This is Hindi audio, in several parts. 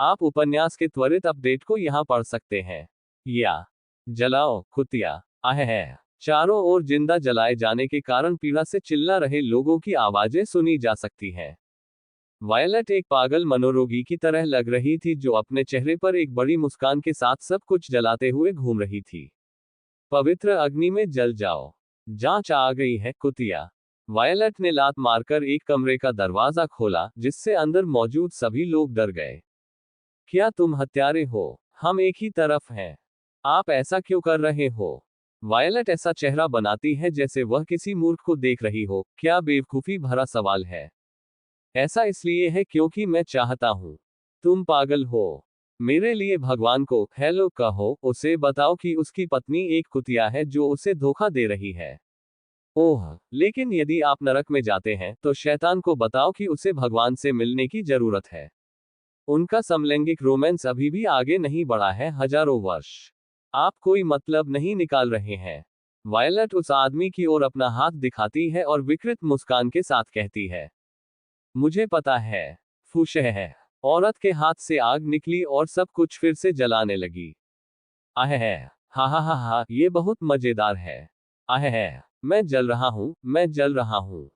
आप उपन्यास के त्वरित अपडेट को यहाँ पढ़ सकते हैं। या जलाओ कुतिया। है चारों ओर जिंदा जलाए जाने के कारण पीड़ा से चिल्ला रहे लोगों की आवाजें सुनी जा सकती हैं। वायलट एक पागल मनोरोगी की तरह लग रही थी जो अपने चेहरे पर एक बड़ी मुस्कान के साथ सब कुछ जलाते हुए घूम रही थी। पवित्र अग्नि में जल जाओ। जांच आ गई है कुतिया। वायलट ने लात मारकर एक कमरे का दरवाजा खोला जिससे अंदर मौजूद सभी लोग डर गए। क्या तुम हत्यारे हो? हम एक ही तरफ हैं। आप ऐसा क्यों कर रहे हो? वायलट ऐसा चेहरा बनाती है जैसे वह किसी मूर्ख को देख रही हो। क्या बेवकूफी भरा सवाल है। ऐसा इसलिए है क्योंकि मैं चाहता हूं। तुम पागल हो। मेरे लिए भगवान को हेलो कहो, उसे बताओ कि उसकी पत्नी एक कुतिया है जो उसे धोखा दे रही है। ओह, लेकिन यदि आप नरक में जाते हैं तो शैतान को बताओ कि उसे भगवान से मिलने की जरूरत है। उनका समलैंगिक रोमांस अभी भी आगे नहीं बढ़ा है हजारों वर्ष। आप कोई मतलब नहीं निकाल रहे हैं। वायलट उस आदमी की ओर अपना हाथ दिखाती है और विकृत मुस्कान के साथ कहती है, मुझे पता है। फुश है। औरत के हाथ से आग निकली और सब कुछ फिर से जलाने लगी। है हा हा हा हा, ये बहुत मजेदार है। है मैं जल रहा हूँ, मैं जल रहा हूँ।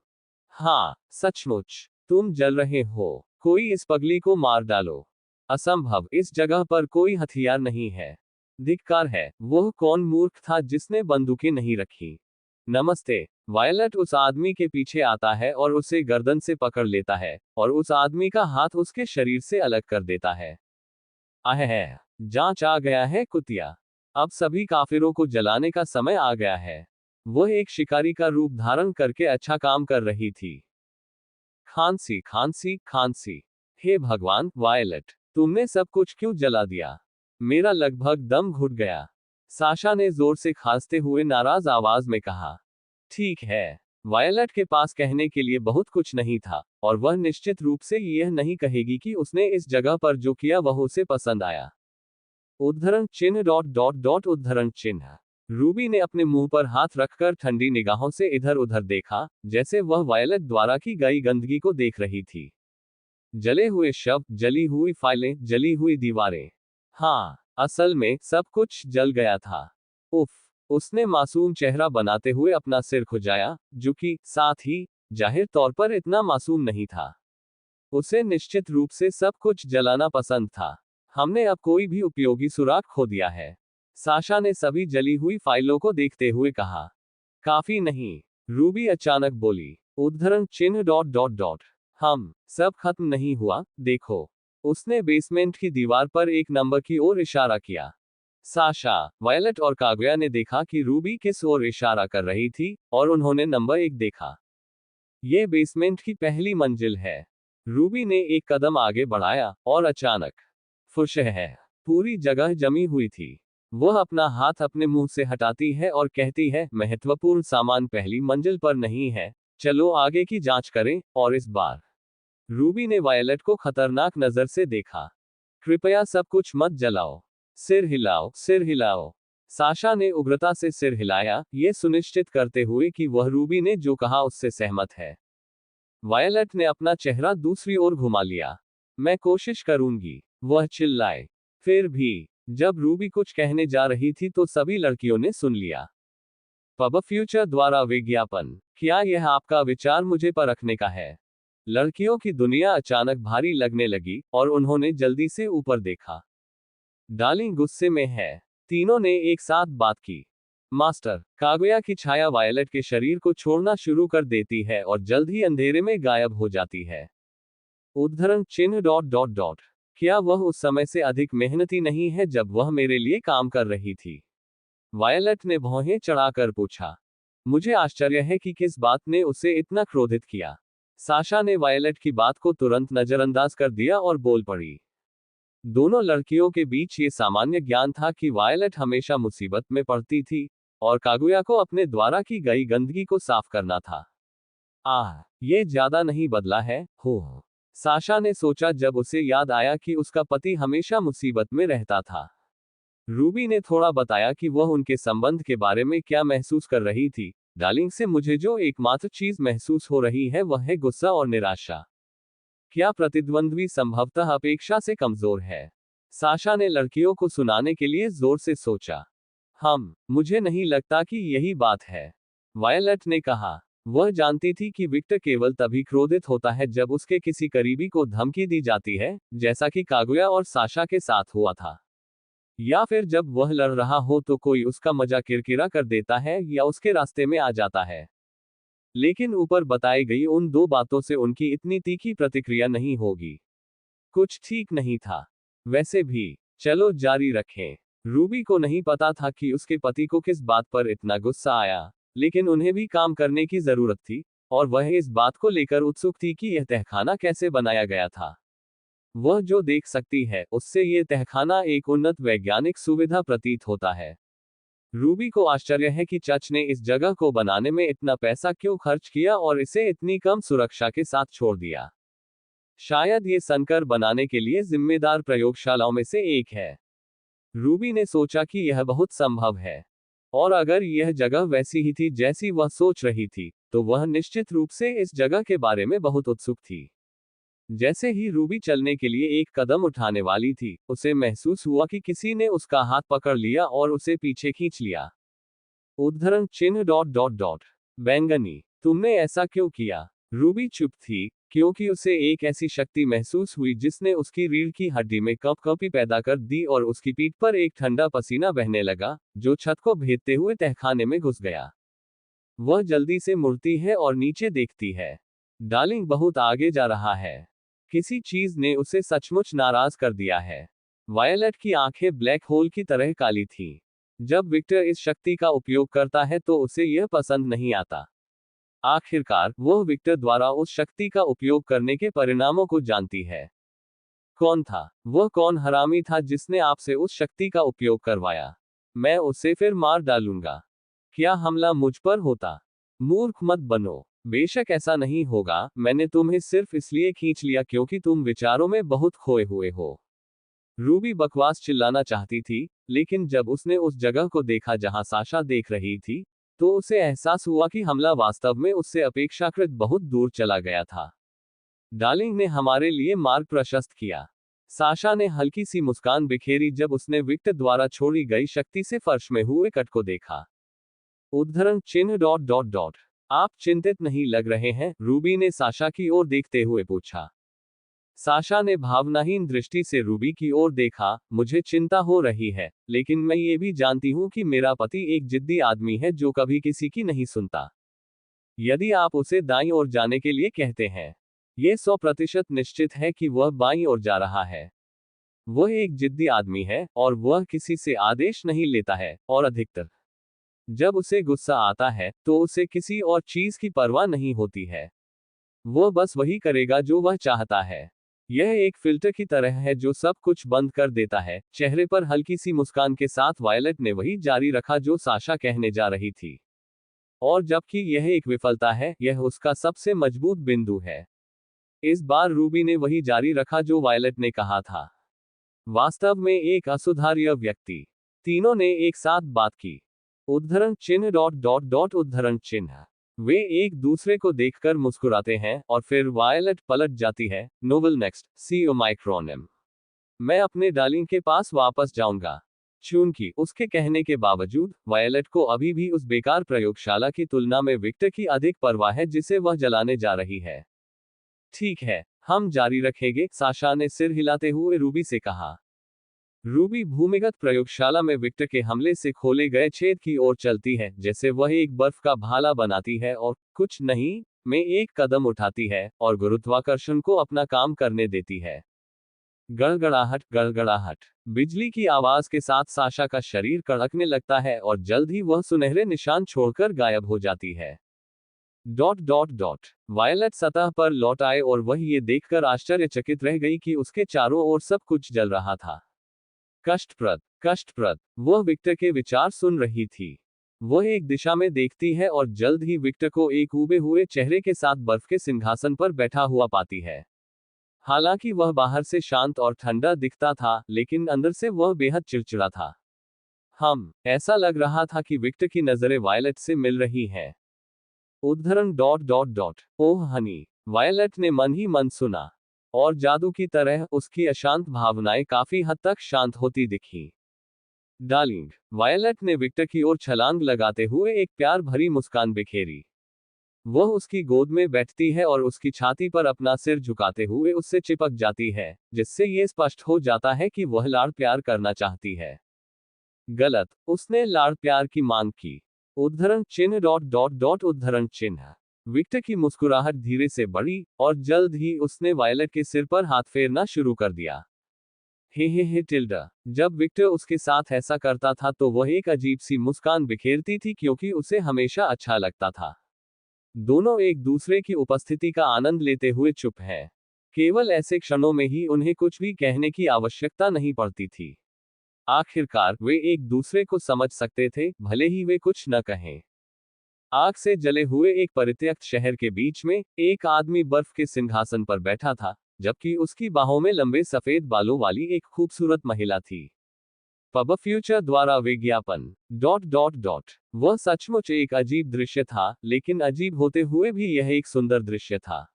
हाँ, सचमुच तुम जल रहे हो। कोई इस पगली को मार डालो। असंभव, इस जगह पर कोई हथियार नहीं है। धिक्कार है, वह कौन मूर्ख था जिसने बंदूकें नहीं रखी। नमस्ते। वायलट उस आदमी के पीछे आता है और उसे गर्दन से पकड़ लेता है और उस आदमी का हाथ उसके शरीर से अलग कर देता है। है जांच आ गया है कुतिया। अब सभी काफिरों को जलाने का समय आ गया है। वह एक शिकारी का रूप धारण करके अच्छा काम कर रही थी। खांसी खांसी खांसी। हे भगवान, वायलट तुमने सब कुछ क्यों जला दिया? मेरा लगभग दम घुट गया। साशा ने जोर से खांसते हुए नाराज आवाज में कहा। ठीक है। वायलट के पास कहने के लिए बहुत कुछ नहीं था और वह निश्चित रूप से यह नहीं कहेगी कि उसने इस जगह पर जो किया वह उसे पसंद आया। उद्धरण चिन्ह डॉट डॉट डॉट उद्धरण चिन्ह। रूबी ने अपने मुंह पर हाथ रखकर ठंडी निगाहों से इधर उधर देखा, जैसे वह वायलट द्वारा की गई गंदगी को देख रही थी। जले हुए शव, जली हुई फाइलें, जली हुई दीवारें। हाँ, असल में सब कुछ जल गया था। उफ। उसने मासूम चेहरा बनाते हुए अपना सिर खुजाया, जो कि साथ ही जाहिर तौर पर इतना मासूम नहीं था। उसे निश्चित रूप से सब कुछ जलाना पसंद था। हमने अब कोई भी उपयोगी सुराग खो दिया है। साशा ने सभी जली हुई फाइलों को देखते हुए कहा। काफी नहीं, रूबी अचानक बोली। उद्धरण चिन्ह डॉट डॉट डॉट। हम सब खत्म नहीं हुआ, देखो। उसने बेसमेंट की दीवार पर एक नंबर की ओर इशारा किया। साशा, वायलट और कागुया ने देखा कि रूबी किस ओर इशारा कर रही थी और उन्होंने नंबर 1 देखा। यह बेसमेंट की पहली मंजिल है। रूबी ने एक कदम आगे बढ़ाया और अचानक फुश है। पूरी जगह जमी हुई थी। वह अपना हाथ अपने मुंह से हटाती है और कहती है, महत्वपूर्ण सामान पहली मंजिल पर नहीं है, चलो आगे की जांच करें। और इस बार रूबी ने वायलट को खतरनाक नजर से देखा। कृपया सब कुछ मत जलाओ। सिर हिलाओ, सिर हिलाओ। साशा ने उग्रता से सिर हिलाया, यह सुनिश्चित करते हुए कि वह रूबी ने जो कहा उससे सहमत है। वायलट ने अपना चेहरा दूसरी ओर घुमा लिया। मैं कोशिश करूंगी, वह चिल्लाए। फिर भी जब रूबी कुछ कहने जा रही थी तो सभी लड़कियों ने सुन लिया। पब फ्यूचर द्वारा विज्ञापन। क्या यह आपका विचार मुझे परखने का है? लड़कियों की दुनिया अचानक भारी लगने लगी और उन्होंने जल्दी से ऊपर देखा। डार्लिंग गुस्से में है। तीनों ने एक साथ बात की। मास्टर, कागुया की छाया वायलट के शरीर को छोड़ना शुरू कर देती है और जल्द ही अंधेरे में गायब हो जाती है। उद्धरण चिन्ह डॉट डॉट डॉट। क्या वह उस समय से अधिक मेहनती नहीं है जब वह मेरे लिए काम कर रही थी? वायलट ने भौहें चढ़ाकर पूछा। मुझे आश्चर्य है कि किस बात ने उसे इतना क्रोधित किया। साशा ने वायलट की बात को तुरंत नजरअंदाज कर दिया और बोल पड़ी। दोनों लड़कियों के बीच ये सामान्य ज्ञान था कि वायलट हमेशा मुसीबत में पड़ती थी और कागुया को अपने द्वारा की गई गंदगी को साफ करना था। ये ज्यादा नहीं बदला है, हो। साशा ने सोचा जब उसे याद आया कि उसका पति हमेशा मुसीबत में रहता था। रूबी ने थोड़ा बताया कि वह उनके संबंध के बारे में क्या महसूस कर रही थी। डार्लिंग से मुझे जो एकमात्र चीज महसूस हो रही है वह है गुस्सा और निराशा। क्या प्रतिद्वंद्वी संभवतः अपेक्षा से कमजोर है? साशा ने लड़कियों को सुनाने के लिए जोर से सोचा। मुझे नहीं लगता कि यही बात है, वायलट ने कहा। वह जानती थी कि विक्टर केवल तभी क्रोधित होता है जब उसके किसी करीबी को धमकी दी जाती है, जैसा कि कागुया और साशा के साथ हुआ था। या फिर जब वह लड़ रहा हो तो कोई उसका मजा किरकिरा कर देता है या उसके रास्ते में आ जाता है। लेकिन ऊपर बताई गई उन दो बातों से उनकी इतनी तीखी प्रतिक्रिया नहीं होगी। कुछ ठीक नहीं था। वैसे भी, चलो जारी रखें। रूबी को नहीं पता था कि उसके पति को किस बात पर इतना गुस्सा आया, लेकिन उन्हें भी काम करने की जरूरत थी, और वह इस बात को लेकर उत्सुक थी कि यह तहखाना कैसे बनाया गया था। वह जो देख सकती है, उससे यह तहखाना एक उन्नत वैज्ञानिक सुविधा प्रतीत होता है। रूबी को आश्चर्य है कि चच ने इस जगह को बनाने में इतना पैसा क्यों खर्च किया और इसे इतनी कम सुरक्षा के साथ छोड़ दिया। शायद ये संकर बनाने के लिए जिम्मेदार प्रयोगशालाओं में से एक है। रूबी ने सोचा कि यह बहुत संभव है, और अगर यह जगह वैसी ही थी जैसी वह सोच रही थी, तो वह निश्चित रूप से इस जगह के बारे में बहुत उत्सुक थी। जैसे ही रूबी चलने के लिए एक कदम उठाने वाली थी, उसे महसूस हुआ कि किसी ने उसका हाथ पकड़ लिया और उसे पीछे खींच लिया। उद्धरण चिन्ह डॉट डॉट डॉट बैंगनी, तुमने ऐसा क्यों किया? रूबी चुप थी, क्योंकि उसे एक ऐसी शक्ति महसूस हुई जिसने उसकी रीढ़ की हड्डी में कंपकंपी पैदा कर दी और उसकी पीठ पर एक ठंडा पसीना बहने लगा, जो छत को भेदते हुए तहखाने में घुस गया। वह जल्दी से मुड़ती है और नीचे देखती है। डार्लिंग बहुत आगे जा रहा है। किसी चीज ने उसे सचमुच नाराज कर दिया है। वायलट की आंखें ब्लैक होल की तरह काली थीं। जब विक्टर इस शक्ति का उपयोग करता है तो उसे यह पसंद नहीं आता। आखिरकार, वह विक्टर द्वारा उस शक्ति का उपयोग करने के परिणामों को जानती है। कौन था वह? कौन हरामी था जिसने आपसे उस शक्ति का उपयोग करवाया? मैं उसे फिर मार डालूंगा। क्या हमला मुझ पर होता? मूर्ख मत बनो। बेशक ऐसा नहीं होगा, मैंने तुम्हें सिर्फ इसलिए खींच लिया क्योंकि तुम विचारों में बहुत खोए हुए हो। रूबी बकवास चिल्लाना चाहती थी, लेकिन जब उसने उस जगह को देखा जहां साशा देख रही थी, तो उसे एहसास हुआ कि हमला वास्तव में उससे अपेक्षाकृत बहुत दूर चला गया था। डार्लिंग ने हमारे लिए मार्ग प्रशस्त किया। साशा ने हल्की सी मुस्कान बिखेरी जब उसने विक्टर द्वारा छोड़ी गई शक्ति से फर्श में हुए कट को देखा। उद्धरण चिन्ह डॉट डॉट डॉट आप चिंतित नहीं लग रहे हैं? रूबी ने साशा की ओर देखते हुए पूछा। साशा ने भावनाहीन दृष्टि से रूबी की ओर देखा। मुझे चिंता हो रही है, लेकिन मैं ये भी जानती हूँ कि मेरा पति एक जिद्दी आदमी है जो कभी किसी की नहीं सुनता। यदि आप उसे दाईं ओर जाने के लिए कहते हैं, ये 100% निश्चित है कि वह बाईं ओर जा रहा है। वह एक जिद्दी आदमी है, और वह किसी से आदेश नहीं लेता है, और अधिकतर जब उसे गुस्सा आता है, तो उसे किसी और चीज की परवाह नहीं होती है। वह बस वही करेगा जो वह चाहता है। यह एक फिल्टर की तरह है जो सब कुछ बंद कर देता है। चेहरे पर हल्की सी मुस्कान के साथ वायलट ने वही जारी रखा जो साशा कहने जा रही थी। और जबकि यह एक विफलता है, यह उसका सबसे मजबूत बिंदु है। इस बार रूबी ने वही जारी रखा जो वायलट ने कहा था। वास्तव में एक असुधार्य व्यक्ति। तीनों ने एक साथ बात की। उद्धरण चिन्ह डॉट डॉट डॉट उद्धरण चिन्ह। वे एक दूसरे को देखकर मुस्कुराते हैं, और फिर वायलट पलट जाती है। नोवेल नेक्स्ट, सी ओमाइक्रोनिम। मैं अपने डार्लिंग के पास वापस जाऊंगा। चूंकि उसके कहने के बावजूद, वायलट को अभी भी उस बेकार प्रयोगशाला की तुलना में विक्टर की अधिक परवाह है जिसे वह जलाने जा रही है। ठीक है, हम जारी रखेंगे, साशा ने सिर हिलाते हुए रूबी से कहा। रूबी भूमिगत प्रयोगशाला में विक्टर के हमले से खोले गए छेद की ओर चलती है, जैसे वह एक बर्फ का भाला बनाती है और कुछ नहीं में एक कदम उठाती है, और गुरुत्वाकर्षण को अपना काम करने देती है। गड़गड़ाहट गड़गड़ाहट। बिजली की आवाज के साथ साशा का शरीर कड़कने लगता है और जल्द ही वह सुनहरे निशान छोड़कर गायब हो जाती है। डॉट डॉट डॉट वायलट सतह पर लौट आए और वह ये देखकर आश्चर्यचकित रह गई कि उसके चारों ओर सब कुछ जल रहा था। कष्टप्रद कष्टप्रद। वह विक्टर के विचार सुन रही थी। वह एक दिशा में देखती है और जल्द ही विक्टर को एक उबे हुए चेहरे के साथ बर्फ के सिंहासन पर बैठा हुआ पाती है। हालांकि वह बाहर से शांत और ठंडा दिखता था, लेकिन अंदर से वह बेहद चिड़चिड़ा था। ऐसा लग रहा था कि विक्टर की नजरें वायलट से मिल रही हैं। उद्धरण डॉट डॉट डॉट ओह हनी, वायलट ने मन ही मन सुना। और जादू की तरह उसकी अशांत भावनाएं काफी हद तक शांत होती दिखी। डार्लिंग, वायलट ने विक्टर की ओर छलांग लगाते हुए एक प्यार भरी मुस्कान बिखेरी। वह उसकी गोद में बैठती है और उसकी छाती पर अपना सिर झुकाते हुए उससे चिपक जाती है, जिससे ये स्पष्ट हो जाता है कि वह लाड़ प्यार करना चाहती है। गलत, उसने लाड़ प्यार की मांग की। उद्धरण चिन्ह डॉट डॉट डॉट उद्धरण चिन्ह। विक्टर की मुस्कुराहट धीरे से बढ़ी और जल्द ही उसने वायलट के सिर पर हाथ फेरना शुरू कर दिया। हे टिल्डा। जब विक्टर उसके साथ ऐसा करता था तो वह एक अजीब सी मुस्कान बिखेरती थी क्योंकि उसे हमेशा अच्छा लगता था। दोनों एक दूसरे की उपस्थिति का आनंद लेते हुए चुप हैं। केवल ऐसे क्षणों में ही उन्हें कुछ भी कहने की आवश्यकता नहीं पड़ती थी। आखिरकार वे एक दूसरे को समझ सकते थे, भले ही वे कुछ न कहें। आग से जले हुए एक परित्यक्त शहर के बीच में एक आदमी बर्फ के सिंहासन पर बैठा था, जबकि उसकी बाहों में लंबे सफेद बालों वाली एक खूबसूरत महिला थी। पब फ्यूचर द्वारा विज्ञापन डॉट डॉट डॉट। वह सचमुच एक अजीब दृश्य था, लेकिन अजीब होते हुए भी यह एक सुंदर दृश्य था।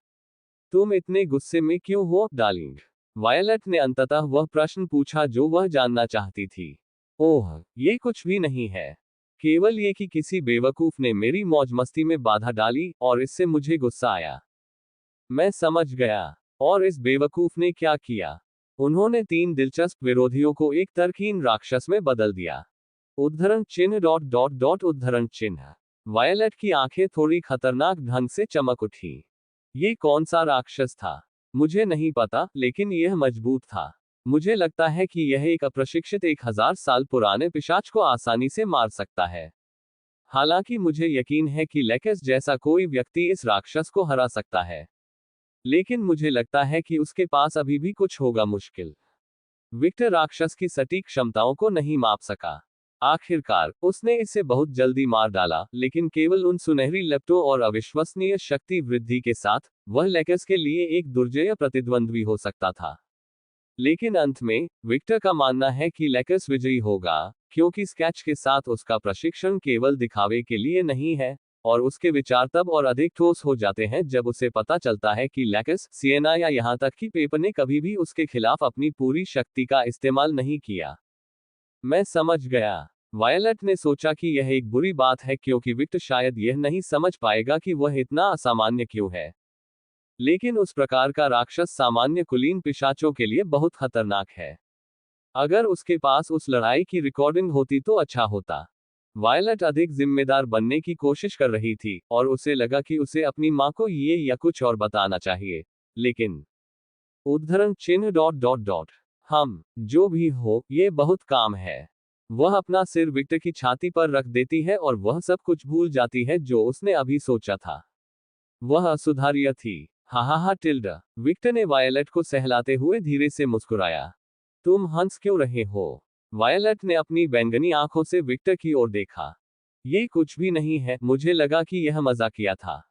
तुम इतने गुस्से में क्यों हो, डार्लिंग? वायलट ने अंततः वह प्रश्न पूछा जो वह जानना चाहती थी। ओह, ये कुछ भी नहीं है। केवल ये कि किसी बेवकूफ ने मेरी मौज मस्ती में बाधा डाली और इससे मुझे गुस्सा आया। मैं समझ गया। और इस बेवकूफ ने क्या किया? उन्होंने 3 दिलचस्प विरोधियों को एक तर्कहीन राक्षस में बदल दिया। उद्धरण चिन्ह डॉट डॉट डॉट उद्धरण चिन्ह। वायलट की आंखें थोड़ी खतरनाक ढंग से चमक उठी। ये कौन सा राक्षस था? मुझे नहीं पता, लेकिन यह मजबूत था। मुझे लगता है कि यह एक अप्रशिक्षित 1000 साल पुराने पिशाच को आसानी से मार सकता है। हालांकि मुझे यकीन है कि लेकेस जैसा कोई व्यक्ति इस राक्षस को हरा सकता है, लेकिन मुझे लगता है कि उसके पास अभी भी कुछ होगा मुश्किल। विक्टर राक्षस की सटीक क्षमताओं को नहीं माप सका। आखिरकार उसने इसे बहुत जल्दी मार डाला, लेकिन केवल उन सुनहरी लपटों और अविश्वसनीय शक्ति वृद्धि के साथ वह लेकेस के लिए एक दुर्जय प्रतिद्वंद्वी हो सकता था। लेकिन अंत में विक्टर का मानना है कि लेकेस विजयी होगा, क्योंकि स्केच के साथ उसका प्रशिक्षण केवल दिखावे के लिए नहीं है, और उसके विचार तब और अधिक ठोस हो जाते हैं जब उसे पता चलता है कि लेकेस, सिएना या यहां तक कि पेपर ने कभी भी उसके खिलाफ अपनी पूरी शक्ति का इस्तेमाल नहीं किया। मैं समझ गया। वायलट ने सोचा कि यह एक बुरी बात है क्योंकि विक्टर शायद यह नहीं समझ पाएगा कि वह इतना असामान्य क्यों है। लेकिन उस प्रकार का राक्षस सामान्य कुलीन पिशाचों के लिए बहुत खतरनाक है। अगर उसके पास उस लड़ाई की रिकॉर्डिंग होती तो अच्छा होता। वायलट अधिक जिम्मेदार बनने की कोशिश कर रही थी, और उसे लगा कि उसे अपनी मां को ये या कुछ और बताना चाहिए। लेकिन उद्धरण चिन्ह डॉट डॉट डॉट। हम जो भी हो, ये बहुत काम है। वह अपना सिर विक्टर की छाती पर रख देती है और वह सब कुछ भूल जाती है जो उसने अभी सोचा था। वह असुधार्य थी। हा टिल्डा। विक्टर ने वायलट को सहलाते हुए धीरे से मुस्कुराया। तुम हंस क्यों रहे हो? वायलट ने अपनी बैंगनी आंखों से विक्टर की ओर देखा। ये कुछ भी नहीं है, मुझे लगा कि यह मजाकिया था।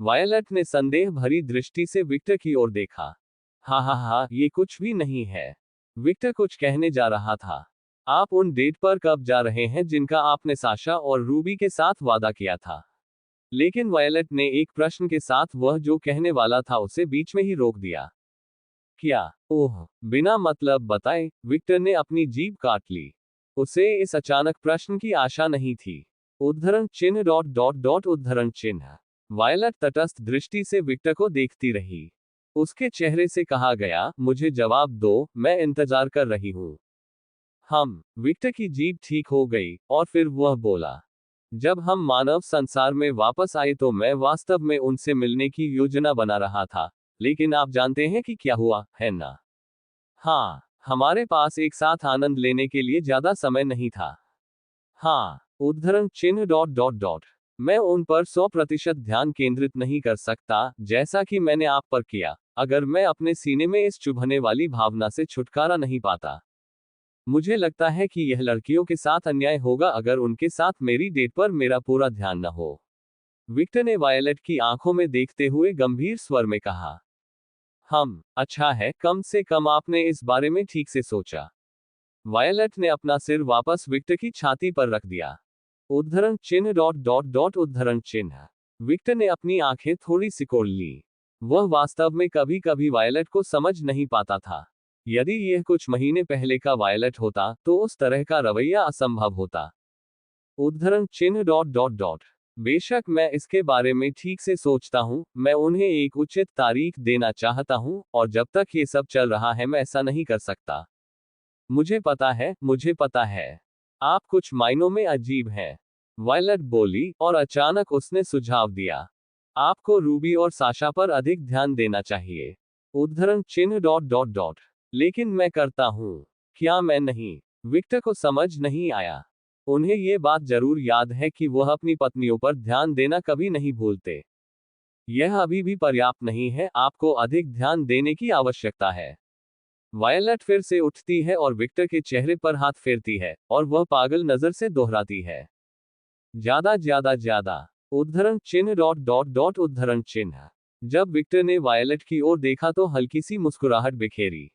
वायलट ने संदेह भरी दृष्टि से विक्टर की ओर देखा। हा, ये कुछ भी नहीं है। विक्टर कुछ कहने जा रहा था। आप उन डेट पर कब जा रहे हैं जिनका आपने साशा और रूबी के साथ वादा किया था? लेकिन वायलट ने एक प्रश्न के साथ वह जो कहने वाला था उसे बीच में ही रोक दिया। क्या? ओह, बिना मतलब बताए विक्टर ने अपनी जीभ काट ली। उसे इस अचानक प्रश्न की आशा नहीं थी। उद्धरण चिन्ह डॉट डॉट डॉट उद्धरण चिन्ह। वायलट तटस्थ दृष्टि से विक्टर को देखती रही। उसके चेहरे से कहा गया, मुझे जवाब दो, मैं इंतजार कर रही हूं। विक्टर की जीभ ठीक हो गई, और फिर वह बोला, जब हम मानव संसार में वापस आए तो मैं वास्तव में उनसे मिलने की योजना बना रहा था, लेकिन आप जानते हैं कि क्या हुआ, है ना? हमारे पास एक साथ आनंद लेने के लिए ज्यादा समय नहीं था। उद्धरण चिन्ह डॉट डॉट डॉट। मैं उन पर 100% ध्यान केंद्रित नहीं कर सकता, जैसा कि मैंने आप पर किया, अगर मैं अपने सीने में इस चुभने वाली भावना से छुटकारा नहीं पाता। मुझे लगता है कि यह लड़कियों के साथ अन्याय होगा अगर उनके साथ मेरी डेट पर मेरा पूरा ध्यान न हो। विक्टर ने वायलट की आंखों में देखते हुए गंभीर स्वर में कहा। अच्छा है, कम से कम आपने इस बारे में ठीक से सोचा। वायलट ने अपना सिर वापस विक्टर की छाती पर रख दिया। उद्धरण चिन्ह डॉट डॉट डॉट उद्धरण चिन्ह। विक्टर ने अपनी आंखें थोड़ी सिकोड़ ली। वह वास्तव में कभी कभी वायलट को समझ नहीं पाता था। यदि यह कुछ महीने पहले का वायलट होता तो उस तरह का रवैया असंभव होता। उद्धरण चिन्ह डॉट डॉट डॉट। बेशक मैं इसके बारे में ठीक से सोचता हूँ, मैं उन्हें एक उचित तारीख देना चाहता हूँ, और जब तक ये सब चल रहा है मैं ऐसा नहीं कर सकता। मुझे पता है। आप कुछ मायनों में अजीब हैं, वायलट बोली, और अचानक उसने सुझाव दिया। आपको रूबी और साशा पर अधिक ध्यान देना चाहिए। उद्धरण चिन्ह डॉट डॉट डॉट। लेकिन मैं करता हूँ। क्या मैं नहीं? विक्टर को समझ नहीं आया। उन्हें ये बात जरूर याद है कि वह अपनी पत्नियों पर ध्यान देना कभी नहीं भूलते। यह अभी भी पर्याप्त नहीं है, आपको अधिक ध्यान देने की आवश्यकता है। वायलट फिर से उठती है और विक्टर के चेहरे पर हाथ फेरती है, और वह पागल नजर से दोहराती है, ज्यादा ज्यादा ज्यादा। उद्धरण चिन्ह डॉट डॉट डॉट उद्धरण चिन्ह। जब विक्टर ने वायलट की ओर देखा तो हल्की सी मुस्कुराहट बिखेरी।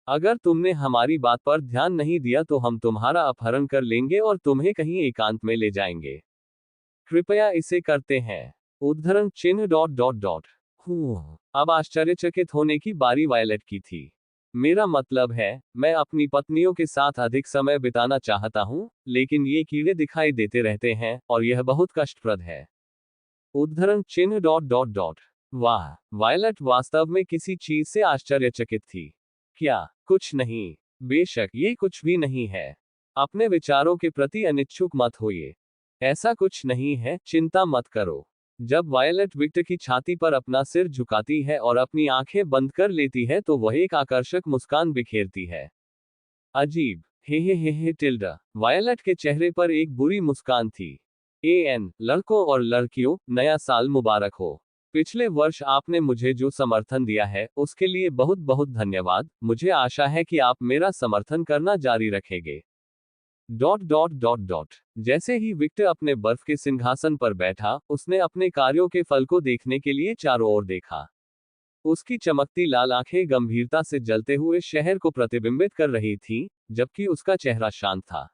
अगर तुमने हमारी बात पर ध्यान नहीं दिया तो हम तुम्हारा अपहरण कर लेंगे और तुम्हें कहीं एकांत में ले जाएंगे। कृपया इसे करते हैं। उद्धरण चिन्ह डॉट डॉट डॉट। अब आश्चर्यचकित होने की बारी वायलट की थी। मेरा मतलब है, मैं अपनी पत्नियों के साथ अधिक समय बिताना चाहता हूँ, लेकिन ये कीड़े दिखाई देते रहते हैं, और यह बहुत कष्टप्रद है। उद्धरण चिन्ह डॉट डॉट डॉट। वाह, वायलट वास्तव में किसी चीज से आश्चर्यचकित थी। क्या? कुछ नहीं। बेशक ये कुछ भी नहीं है। अपने विचारों के प्रति अनिच्छुक मत होइए। ऐसा कुछ नहीं है, चिंता मत करो। जब वायलट विक्टर की छाती पर अपना सिर झुकाती है और अपनी आंखें बंद कर लेती है तो वह एक आकर्षक मुस्कान बिखेरती है। अजीब, हे टिल्डा। वायलट के चेहरे पर एक बुरी मुस्कान थी। लड़कों और लड़कियों, नया साल मुबारक हो। पिछले वर्ष आपने मुझे जो समर्थन दिया है उसके लिए बहुत बहुत धन्यवाद। मुझे आशा है कि आप मेरा समर्थन करना जारी रखेंगे। Dot dot dot dot. जैसे ही विक्टर अपने बर्फ के सिंहासन पर बैठा, उसने अपने कार्यों के फल को देखने के लिए चारों ओर देखा। उसकी चमकती लाल आंखें गंभीरता से जलते हुए शहर को प्रतिबिंबित कर रही थीं, जबकि उसका चेहरा शांत था।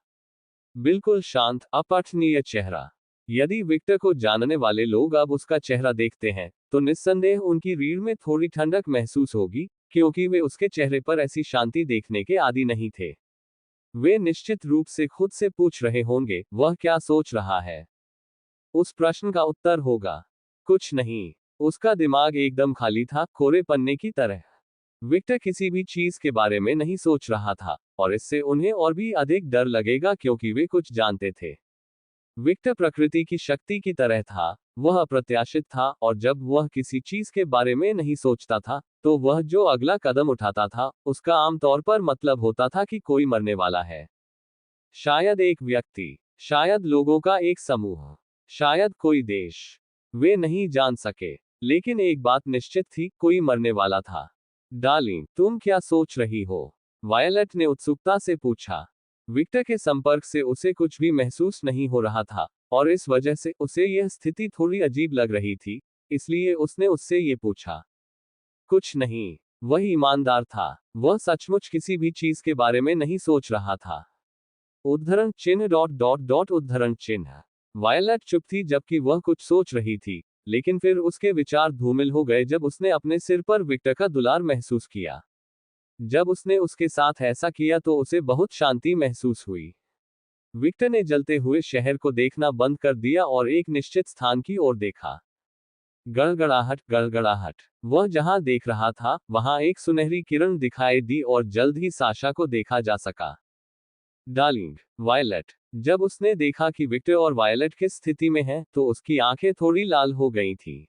बिल्कुल शांत, अपठनीय चेहरा। यदि विक्टर को जानने वाले लोग अब उसका चेहरा देखते हैं, तो निस्संदेह उनकी रीढ़ में थोड़ी ठंडक महसूस होगी, क्योंकि वे उसके चेहरे पर ऐसी शांति देखने के आदी नहीं थे। वे निश्चित रूप से खुद से पूछ रहे होंगे, वह क्या सोच रहा है? उस प्रश्न का उत्तर होगा, कुछ नहीं। उसका दिमाग एकदम खाली था, कोरे पन्ने की तरह। विक्टर किसी भी चीज के बारे में नहीं सोच रहा था, और इससे उन्हें और भी अधिक डर लगेगा क्योंकि वे कुछ जानते थे। विक्टर प्रकृति की शक्ति की तरह था, वह अप्रत्याशित था, और जब वह किसी चीज के बारे में नहीं सोचता था, तो वह जो अगला कदम उठाता था, उसका आमतौर पर मतलब होता था कि कोई मरने वाला है। शायद एक व्यक्ति, शायद लोगों का एक समूह, शायद कोई देश। वे नहीं जान सके, लेकिन एक बात निश्चित थी, कोई मरने वाला था। डार्लिंग, तुम क्या सोच रही हो? वायलट ने उत्सुकता से पूछा। विक्टर के संपर्क से उसे कुछ भी महसूस नहीं हो रहा था, और इस वजह से उसे यह स्थिति थोड़ी अजीब लग रही थी, इसलिए उसने उससे ये पूछा। कुछ नहीं। वह ईमानदार था, वह सचमुच किसी भी चीज के बारे में नहीं सोच रहा था। उद्धरण चिन्ह डॉट डॉट डॉट उद्धरण चिन्ह। वायलट चुप थी जबकि वह कुछ सोच रही थी, लेकिन फिर उसके विचार धूमिल हो गए जब उसने अपने सिर पर विक्टर का दुलार महसूस किया। जब उसने उसके साथ ऐसा किया तो उसे बहुत शांति महसूस हुई। विक्टर ने जलते हुए शहर को देखना बंद कर दिया और एक निश्चित स्थान की ओर देखा। गड़गड़ाहट, गड़गड़ाहट। वह जहां देख रहा था, वहां एक सुनहरी किरण दिखाई दी और जल्द ही साशा को देखा जा सका। Darling, violet. जब उसने देखा कि विक्टर और वायलट किस स्थिति में हैं, तो उसकी आंखें थोड़ी लाल हो गई थीं।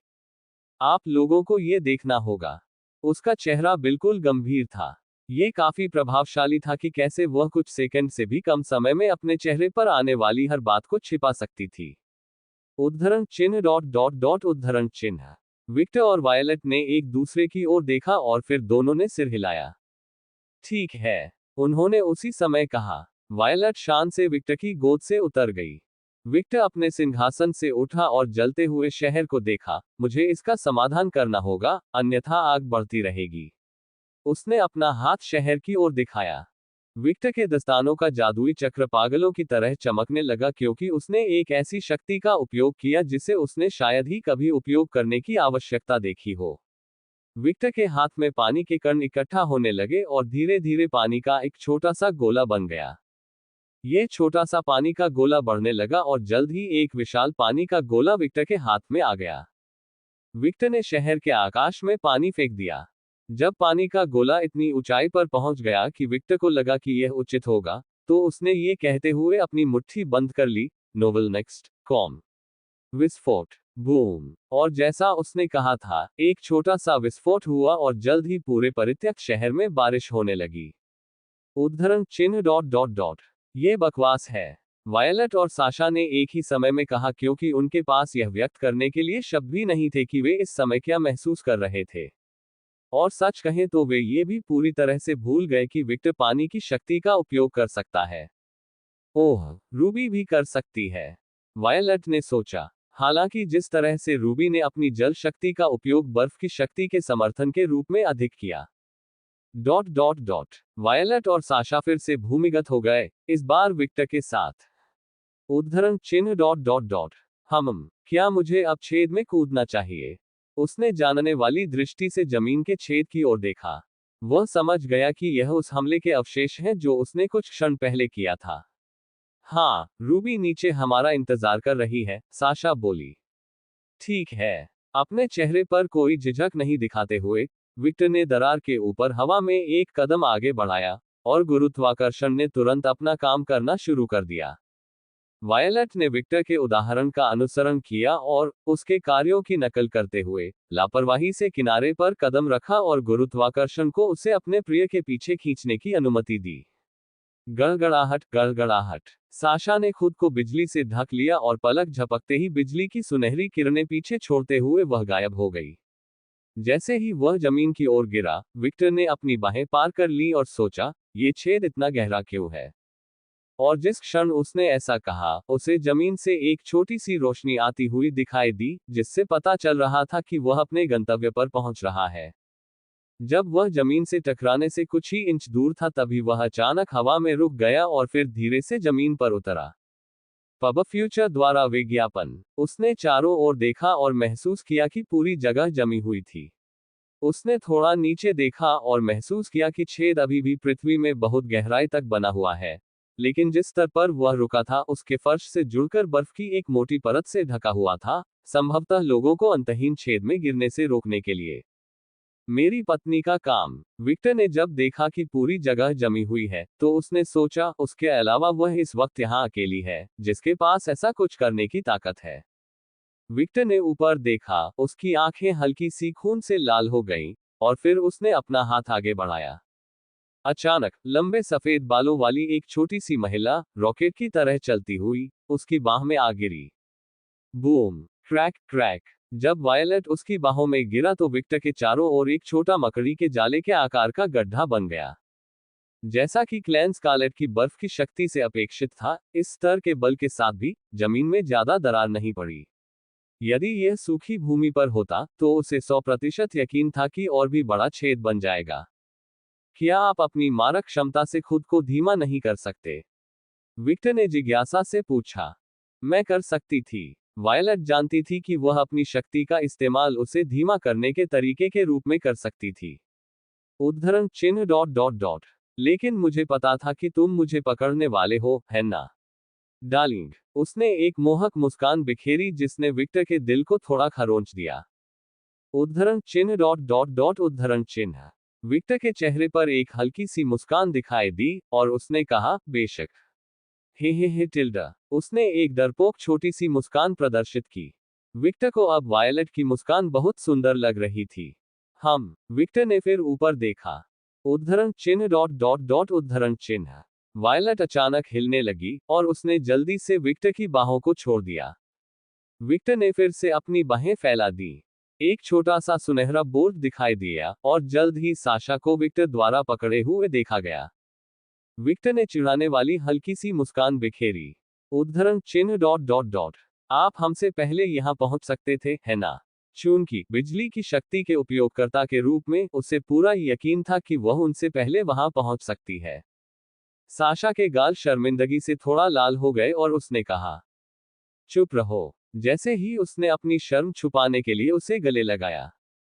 आप लोगों को ये देखना होगा। उसका चेहरा बिल्कुल गंभीर था। ये काफी प्रभावशाली था कि कैसे वह कुछ सेकंड से भी कम समय में अपने चेहरे पर आने वाली हर बात को छिपा सकती थी। उद्धरण चिन्ह डॉट डॉट डॉट उद्धरण चिन्ह। विक्टर और वायलट ने एक दूसरे की ओर देखा और फिर दोनों ने सिर हिलाया। ठीक है, उन्होंने उसी समय कहा। वायलट शान से विक्टर की गोद से उतर गई। विक्टर अपने सिंहासन से उठा और जलते हुए शहर को देखा। मुझे इसका समाधान करना होगा, अन्यथा आग बढ़ती रहेगी। उसने अपना हाथ शहर की ओर दिखाया। विक्टर के दस्तानों का जादुई चक्र पागलों की तरह चमकने लगा क्योंकि उसने एक ऐसी शक्ति का उपयोग किया जिसे उसने शायद ही कभी उपयोग करने की आवश्यकता देखी हो। विक्टर के हाथ में पानी के कण इकट्ठा होने लगे और धीरे धीरे पानी का एक छोटा सा गोला बन गया। ये छोटा सा पानी का गोला बढ़ने लगा और जल्द ही एक विशाल पानी का गोला विक्टर के हाथ में आ गया। विक्टर ने शहर के आकाश में पानी फेंक दिया। जब पानी का गोला इतनी ऊंचाई पर पहुंच गया कि विक्टर को लगा कि यह उचित होगा, तो उसने ये कहते हुए अपनी मुट्ठी बंद कर ली, नोवेल नेक्स्ट कॉम। विस्फोट, बूम। और जैसा उसने कहा था, एक छोटा सा विस्फोट हुआ और जल्द ही पूरे परित्यक्त शहर में बारिश होने लगी। उद्धरण चिन्ह डॉट डॉट डॉट। ये बकवास है, वायलट और साशा ने एक ही समय में कहा, क्योंकि उनके पास यह व्यक्त करने के लिए शब्द भी नहीं थे कि वे इस समय क्या महसूस कर रहे थे। और सच कहें तो वे ये भी पूरी तरह से भूल गए कि विक्टर पानी की शक्ति का उपयोग कर सकता है। ओह, रूबी भी कर सकती है, वायलट ने सोचा। हालांकि जिस तरह से रूबी ने अपनी जल शक्ति का उपयोग बर्फ की शक्ति के समर्थन के रूप में अधिक किया। Dot dot dot. वायलट और साशा फिर से भूमिगत हो गए, इस बार विक्टर के साथ। उद्धरण चिन्ह डॉट डॉट डॉट। क्या मुझे अब छेद में कूदना चाहिए? उसने जानने वाली दृष्टि से जमीन के छेद की ओर देखा। वह समझ गया कि यह उस हमले के अवशेष हैं जो उसने कुछ क्षण पहले किया था। हाँ, रूबी नीचे हमारा इंतजार कर रही है, साशा बोली। ठीक है। अपने चेहरे पर कोई झिझक नहीं दिखाते हुए, विक्टर ने दरार के ऊपर हवा में एक कदम आगे बढ़ाया, और गुरुत्वाकर्षण ने तुरंत अपना काम करना शुरू कर दिया। वायलट ने विक्टर के उदाहरण का अनुसरण किया और उसके कार्यों की नकल करते हुए लापरवाही से किनारे पर कदम रखा और गुरुत्वाकर्षण को उसे अपने प्रिय के पीछे खींचने की अनुमति दी। गड़गड़ाहट, गड़गड़ाहट। साशा ने खुद को बिजली से ढक लिया और पलक झपकते ही बिजली की सुनहरी किरणें पीछे छोड़ते हुए वह गायब हो गई। जैसे ही वह जमीन की ओर गिरा, विक्टर ने अपनी बाहें पार कर ली और सोचा, ये छेद इतना गहरा क्यों है? और जिस क्षण उसने ऐसा कहा, उसे जमीन से एक छोटी सी रोशनी आती हुई दिखाई दी, जिससे पता चल रहा था कि वह अपने गंतव्य पर पहुंच रहा है। जब वह जमीन से टकराने से कुछ ही इंच दूर था, तभी वह अचानक हवा में रुक गया और फिर धीरे से जमीन पर उतरा। पब फ्यूचर द्वारा विज्ञापन। उसने चारों ओर देखा और महसूस किया कि पूरी जगह जमी हुई थी। उसने थोड़ा नीचे देखा और महसूस किया कि छेद अभी भी पृथ्वी में बहुत गहराई तक बना हुआ है, लेकिन जिस स्तर पर वह रुका था उसके फर्श से जुड़कर बर्फ की एक मोटी परत से ढका हुआ था, संभवतः लोगों को अंतहीन छेद में गिरने से रोकने के लिए। मेरी पत्नी का काम। विक्टर ने जब देखा कि पूरी जगह जमी हुई है, तो उसने सोचा, उसके अलावा वह इस वक्त यहाँ अकेली है, जिसके पास ऐसा कुछ करने की ताकत है। विक्टर ने ऊपर देखा, उसकी आंखें हल्की सी खून से लाल हो गईं, और फिर उसने अपना हाथ आगे बढ़ाया। अचानक, लंबे सफेद बालों वाली एक छोटी सी महिला, रॉकेट की तरह चलती हुई, उसकी बाह में आ गिरी। Boom, crack crack. जब वायलट उसकी बाहों में गिरा तो विक्टर के चारों ओर एक छोटा मकड़ी के जाले के आकार का गड्ढा बन गया। जैसा कि क्लैन स्कारलेट की बर्फ की शक्ति से अपेक्षित था, इस स्तर के बल के साथ भी जमीन में ज्यादा दरार नहीं पड़ी। यदि यह सूखी भूमि पर होता, तो उसे 100% यकीन था कि और भी बड़ा छेद बन जाएगा। क्या आप अपनी मारक क्षमता से खुद को धीमा नहीं कर सकते? विक्टर ने जिज्ञासा से पूछा। मैं कर सकती थी। वायलट जानती थी कि वह अपनी शक्ति का इस्तेमाल उसे धीमा करने के तरीके के रूप में कर सकती थी। उद्धरण चिन्ह डॉट डॉट डॉट। लेकिन मुझे पता था कि तुम मुझे पकड़ने वाले हो, है ना? डार्लिंग। उसने एक मोहक मुस्कान बिखेरी जिसने विक्टर के दिल को थोड़ा खरोंच दिया। उद्धरण चिन्ह डॉट डॉट डॉट उद्धरण चिन्ह। विक्टर के चेहरे पर एक हल्की सी मुस्कान दिखाई दी, और उसने कहा, बेशक। हे टिल्डा। उसने एक डरपोक छोटी सी मुस्कान प्रदर्शित की। विक्टर को अब वायलट की मुस्कान बहुत सुंदर लग रही थी। विक्टर ने फिर ऊपर देखा। उद्धरण चिन्ह डॉट डॉट डॉट उद्धरण चिन्ह। वायलट अचानक हिलने लगी, और उसने जल्दी से विक्टर की बाहों को छोड़ दिया। विक्टर ने फिर से अपनी बाहें फैला दी। एक छोटा सा सुनहरा बोर्ड दिखाई दिया, और जल्द ही साशा को विक्टर द्वारा पकड़े हुए देखा गया। विक्टर ने चिढ़ाने वाली हल्की सी मुस्कान बिखेरी। उद्धरण चिन्ह डॉट डॉट डॉट। आप हमसे पहले यहां पहुंच सकते थे, है ना? चूंकि बिजली की शक्ति के उपयोगकर्ता के रूप में उसे पूरा यकीन था कि वह उनसे पहले वहां पहुंच सकती है। साशा के गाल शर्मिंदगी से थोड़ा लाल हो गए और उसने कहा, चुप रहो। जैसे ही उसने अपनी शर्म छुपाने के लिए उसे गले लगाया।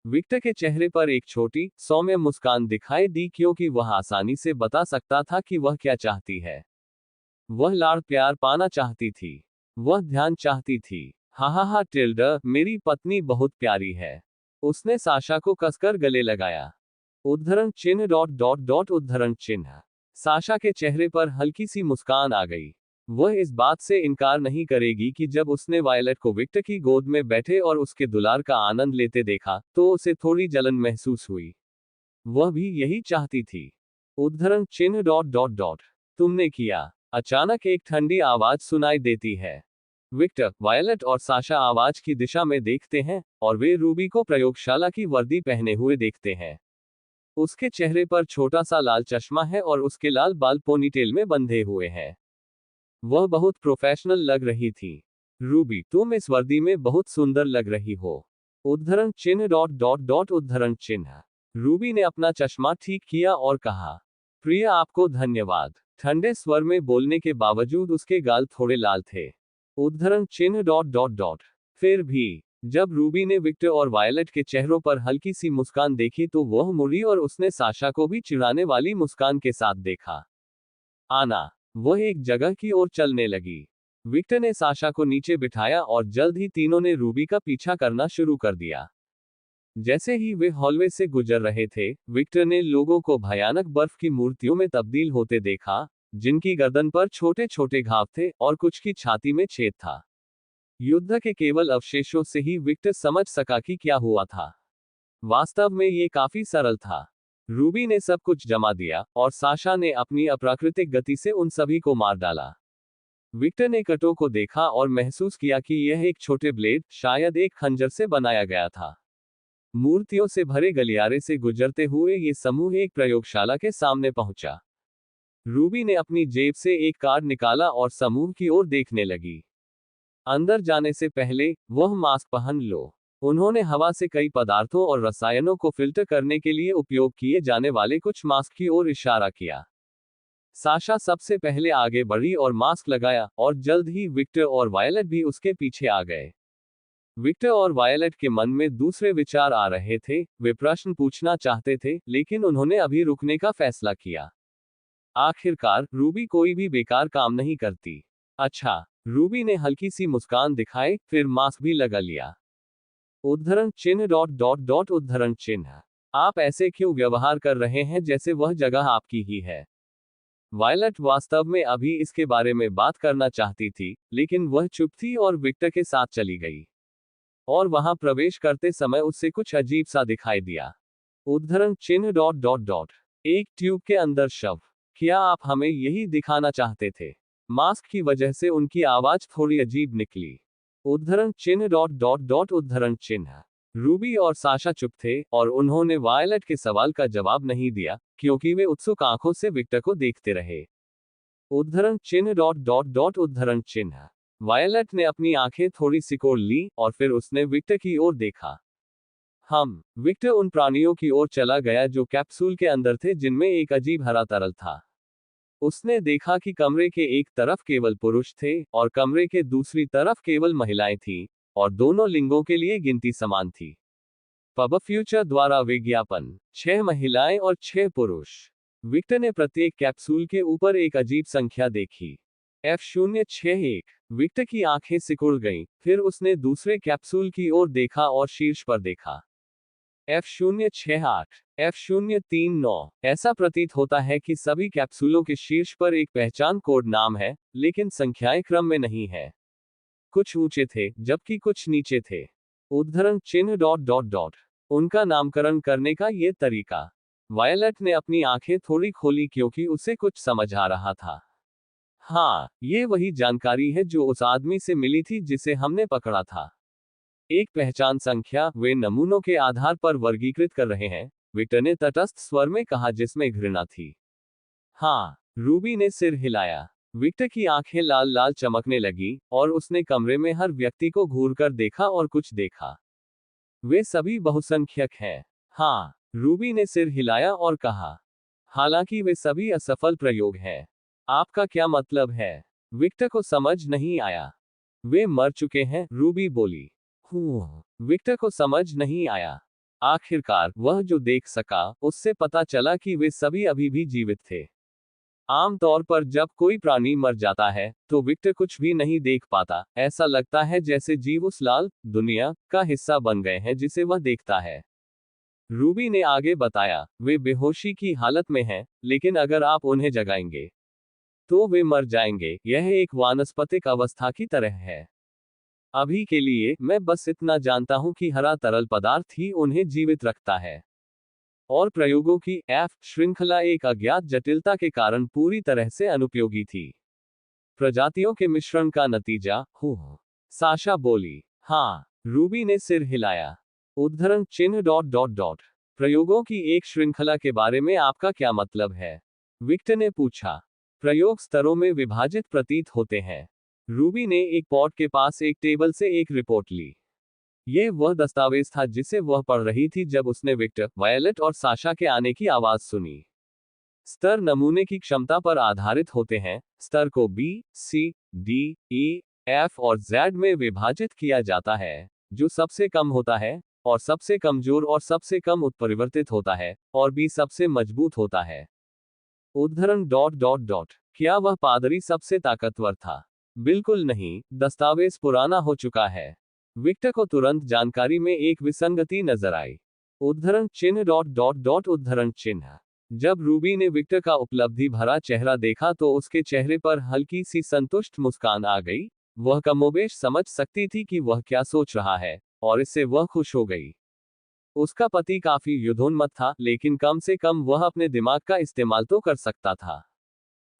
विक्टर के चेहरे पर एक छोटी सौम्य मुस्कान दिखाई दी क्योंकि वह आसानी से बता सकता था कि वह क्या चाहती है। वह लाड़ प्यार पाना चाहती थी। वह ध्यान चाहती थी। हा टिल्डा, मेरी पत्नी बहुत प्यारी है। उसने साशा को कसकर गले लगाया। उद्धरण चिन्ह डॉट डॉट डॉट उद्धरण चिन्ह। साशा के चेहरे पर हल्की सी मुस्कान आ गई। वह इस बात से इनकार नहीं करेगी कि जब उसने वायलट को विक्टर की गोद में बैठे और उसके दुलार का आनंद लेते देखा तो उसे थोड़ी जलन महसूस हुई। वह भी यही चाहती थी। उद्धरण चिन्ह डॉट डॉट डॉट। तुमने किया। अचानक एक ठंडी आवाज सुनाई देती है। विक्टर, वायलट और साशा आवाज की दिशा में देखते हैं और वे रूबी को प्रयोगशाला की वर्दी पहने हुए देखते हैं। उसके चेहरे पर छोटा सा लाल चश्मा है और उसके लाल बाल पोनीटेल में बंधे हुए हैं। वह बहुत प्रोफेशनल लग रही थी। रूबी, तुम इस वर्दी में बहुत सुंदर लग रही हो। उद्धरण चिन्ह डॉट डॉट डॉट उद्धरण चिन्ह। रूबी ने अपना चश्मा ठीक किया और कहा, प्रिय, आपको धन्यवाद। ठंडे स्वर में बोलने के बावजूद उसके गाल थोड़े लाल थे। उद्धरण चिन्ह डॉट डॉट डॉट। फिर भी जब रूबी ने विक्टर और वायलट के चेहरों पर हल्की सी मुस्कान देखी तो वह मुड़ी और उसने साशा को भी चिढ़ाने वाली मुस्कान के साथ देखा। आना। वह एक जगह की ओर चलने लगी। विक्टर ने साशा को नीचे बिठाया और जल्द ही तीनों ने रूबी का पीछा करना शुरू कर दिया। जैसे ही वे हॉलवे से गुजर रहे थे, विक्टर ने लोगों को भयानक बर्फ की मूर्तियों में तब्दील होते देखा, जिनकी गर्दन पर छोटे छोटे घाव थे और कुछ की छाती में छेद था। युद्ध के केवल अवशेषों से ही विक्टर समझ सका कि क्या हुआ था। वास्तव में ये काफी सरल था। रूबी ने सब कुछ जमा दिया और साशा ने अपनी अप्राकृतिक गति से उन सभी को मार डाला। विक्टर ने कटो को देखा और महसूस किया कि यह एक छोटे ब्लेड, शायद एक खंजर से बनाया गया था। मूर्तियों से भरे गलियारे से गुजरते हुए ये समूह एक प्रयोगशाला के सामने पहुंचा। रूबी ने अपनी जेब से एक कार्ड निकाला और समूह की ओर देखने लगी। अंदर जाने से पहले वह मास्क पहन लो। उन्होंने हवा से कई पदार्थों और रसायनों को फिल्टर करने के लिए उपयोग किए जाने वाले कुछ मास्क की ओर इशारा किया। साशा सबसे पहले आगे बढ़ी और मास्क लगाया और जल्द ही विक्टर और वायलट भी उसके पीछे आ गए। विक्टर और वायलट के मन में दूसरे विचार आ रहे थे। वे प्रश्न पूछना चाहते थे, लेकिन उन्होंने अभी रुकने का फैसला किया। आखिरकार रूबी कोई भी बेकार काम नहीं करती। अच्छा, रूबी ने हल्की सी मुस्कान दिखाई, फिर मास्क भी लगा लिया। उद्धरण चिन्ह डॉट डॉट डॉट उद्धरण चिन्ह। आप ऐसे क्यों व्यवहार कर रहे हैं जैसे वह जगह आपकी ही है? वायलट वास्तव में अभी इसके बारे में बात करना चाहती थी, लेकिन वह चुप थी और विक्टर के साथ चली गई। और वहां प्रवेश करते समय उससे कुछ अजीब सा दिखाई दिया। उद्धरण चिन्ह डॉट डॉट डॉट। एक ट्यूब के अंदर शव। क्या आप हमें यही दिखाना चाहते थे? मास्क की वजह से उनकी आवाज थोड़ी अजीब निकली। उद्धरण चिन्ह डॉट डॉट डॉट उद्धरण चिन्ह। रूबी और साशा चुप थे और उन्होंने वायलट के सवाल का जवाब नहीं दिया, क्योंकि वे उत्सुक आंखों से विक्टर को देखते रहे। उद्धरण चिन्ह डॉट डॉट डॉट उद्धरण चिन्ह। वायलट ने अपनी आंखें थोड़ी सिकोड़ ली और फिर उसने विक्टर की ओर देखा। विक्टर उन प्राणियों की ओर चला गया जो कैप्सूल के अंदर थे, जिनमें एक अजीब हरा तरल था। उसने देखा कि कमरे के एक तरफ केवल पुरुष थे और कमरे के दूसरी तरफ केवल महिलाएं थीं, और दोनों लिंगों के लिए गिनती समान थी। पब फ्यूचर द्वारा विज्ञापन। 6 महिलाएं और 6 पुरुष। विक्टर ने प्रत्येक कैप्सूल के ऊपर एक अजीब संख्या देखी। F061। विक्टर की आंखें सिकुड़ गईं, फिर उसने दूसरे कैप्सूल की ओर देखा और शीर्ष पर देखा। F068। F039। ऐसा प्रतीत होता है कि सभी कैप्सूलों के शीर्ष पर एक पहचान कोड नाम है, लेकिन संख्याएं क्रम में नहीं है। कुछ ऊंचे थे, जबकि कुछ नीचे थे। उद्धरण चिन्ह डॉट डॉट डॉट। उनका नामकरण करने का ये तरीका। वायलट ने अपनी आंखें थोड़ी खोली क्योंकि उसे कुछ समझ आ रहा था। हाँ, ये वही जानकारी है जो उस आदमी से मिली थी जिसे हमने पकड़ा था। एक पहचान संख्या वे नमूनों के आधार पर वर्गीकृत कर रहे हैं, विक्टर ने तटस्थ स्वर में कहा जिसमें घृणा थी। हाँ, रूबी ने सिर हिलाया। विक्टर की आंखें लाल लाल चमकने लगी और उसने कमरे में हर व्यक्ति को घूरकर देखा और कुछ देखा। वे सभी बहुसंख्यक हैं। हाँ, रूबी ने सिर हिलाया और कहा। हालांकि वे सभी असफल प्रयोग हैं। आपका क्या मतलब है? विक्टर को समझ नहीं आया। वे मर चुके हैं, रूबी बोली। विक्टर को समझ नहीं आया। आखिरकार वह जो देख सका, उससे पता चला कि वे सभी अभी भी जीवित थे। आमतौर पर जब कोई प्राणी मर जाता है, तो विक्टर कुछ भी नहीं देख पाता। ऐसा लगता है जैसे जीव उस लाल दुनिया का हिस्सा बन गए हैं जिसे वह देखता है। रूबी ने आगे बताया, वे बेहोशी की हालत में हैं, लेकिन अगर आप उन्हें जगाएंगे, तो वे मर जाएंगे। यह एक वानस्पतिक अवस्था की तरह है। अभी के लिए, मैं बस इतना जानता हूं कि हरा तरल पदार्थ ही उन्हें जीवित रखता है। और प्रयोगों की एफ श्रृंखला एक अज्ञात जटिलता के कारण पूरी तरह से अनुपयोगी थी। प्रजातियों के मिश्रण का नतीजा, साशा बोली। हाँ, रूबी ने सिर हिलाया। उद्धरण चिन्ह डॉट डॉट डॉट। प्रयोगों की एक श्रृंखला के बारे में आपका क्या मतलब है? विक्टर ने पूछा। प्रयोग स्तरों में विभाजित प्रतीत होते हैं। रूबी ने एक पॉट के पास एक टेबल से एक रिपोर्ट ली। यह वह दस्तावेज था जिसे वह पढ़ रही थी जब उसने विक्टर, वायलेट और साशा के आने की आवाज सुनी। स्तर नमूने की क्षमता पर आधारित होते हैं। स्तर को बी, सी, डी, ई, एफ और जेड में विभाजित किया जाता है, जो सबसे कम होता है, और सबसे कमजोर और सबसे कम उत्परिवर्तित होता है, और बी सबसे मजबूत होता है। उद्धरण डॉट डॉट डॉट। क्या वह पादरी सबसे ताकतवर था? बिल्कुल नहीं, दस्तावेज पुराना हो चुका है। विक्टर को तुरंत जानकारी में एक विसंगति नजर आई। उद्धरण चिन्ह डॉट डॉट डॉट उद्धरण चिन्ह। जब रूबी ने विक्टर का उपलब्धि भरा चेहरा देखा तो उसके चेहरे पर हल्की सी संतुष्ट मुस्कान आ गई। वह कमोबेश समझ सकती थी कि वह क्या सोच रहा है, और इससे वह खुश हो गई। उसका पति काफी युद्धोन्मत्त था, लेकिन कम से कम वह अपने दिमाग का इस्तेमाल तो कर सकता था।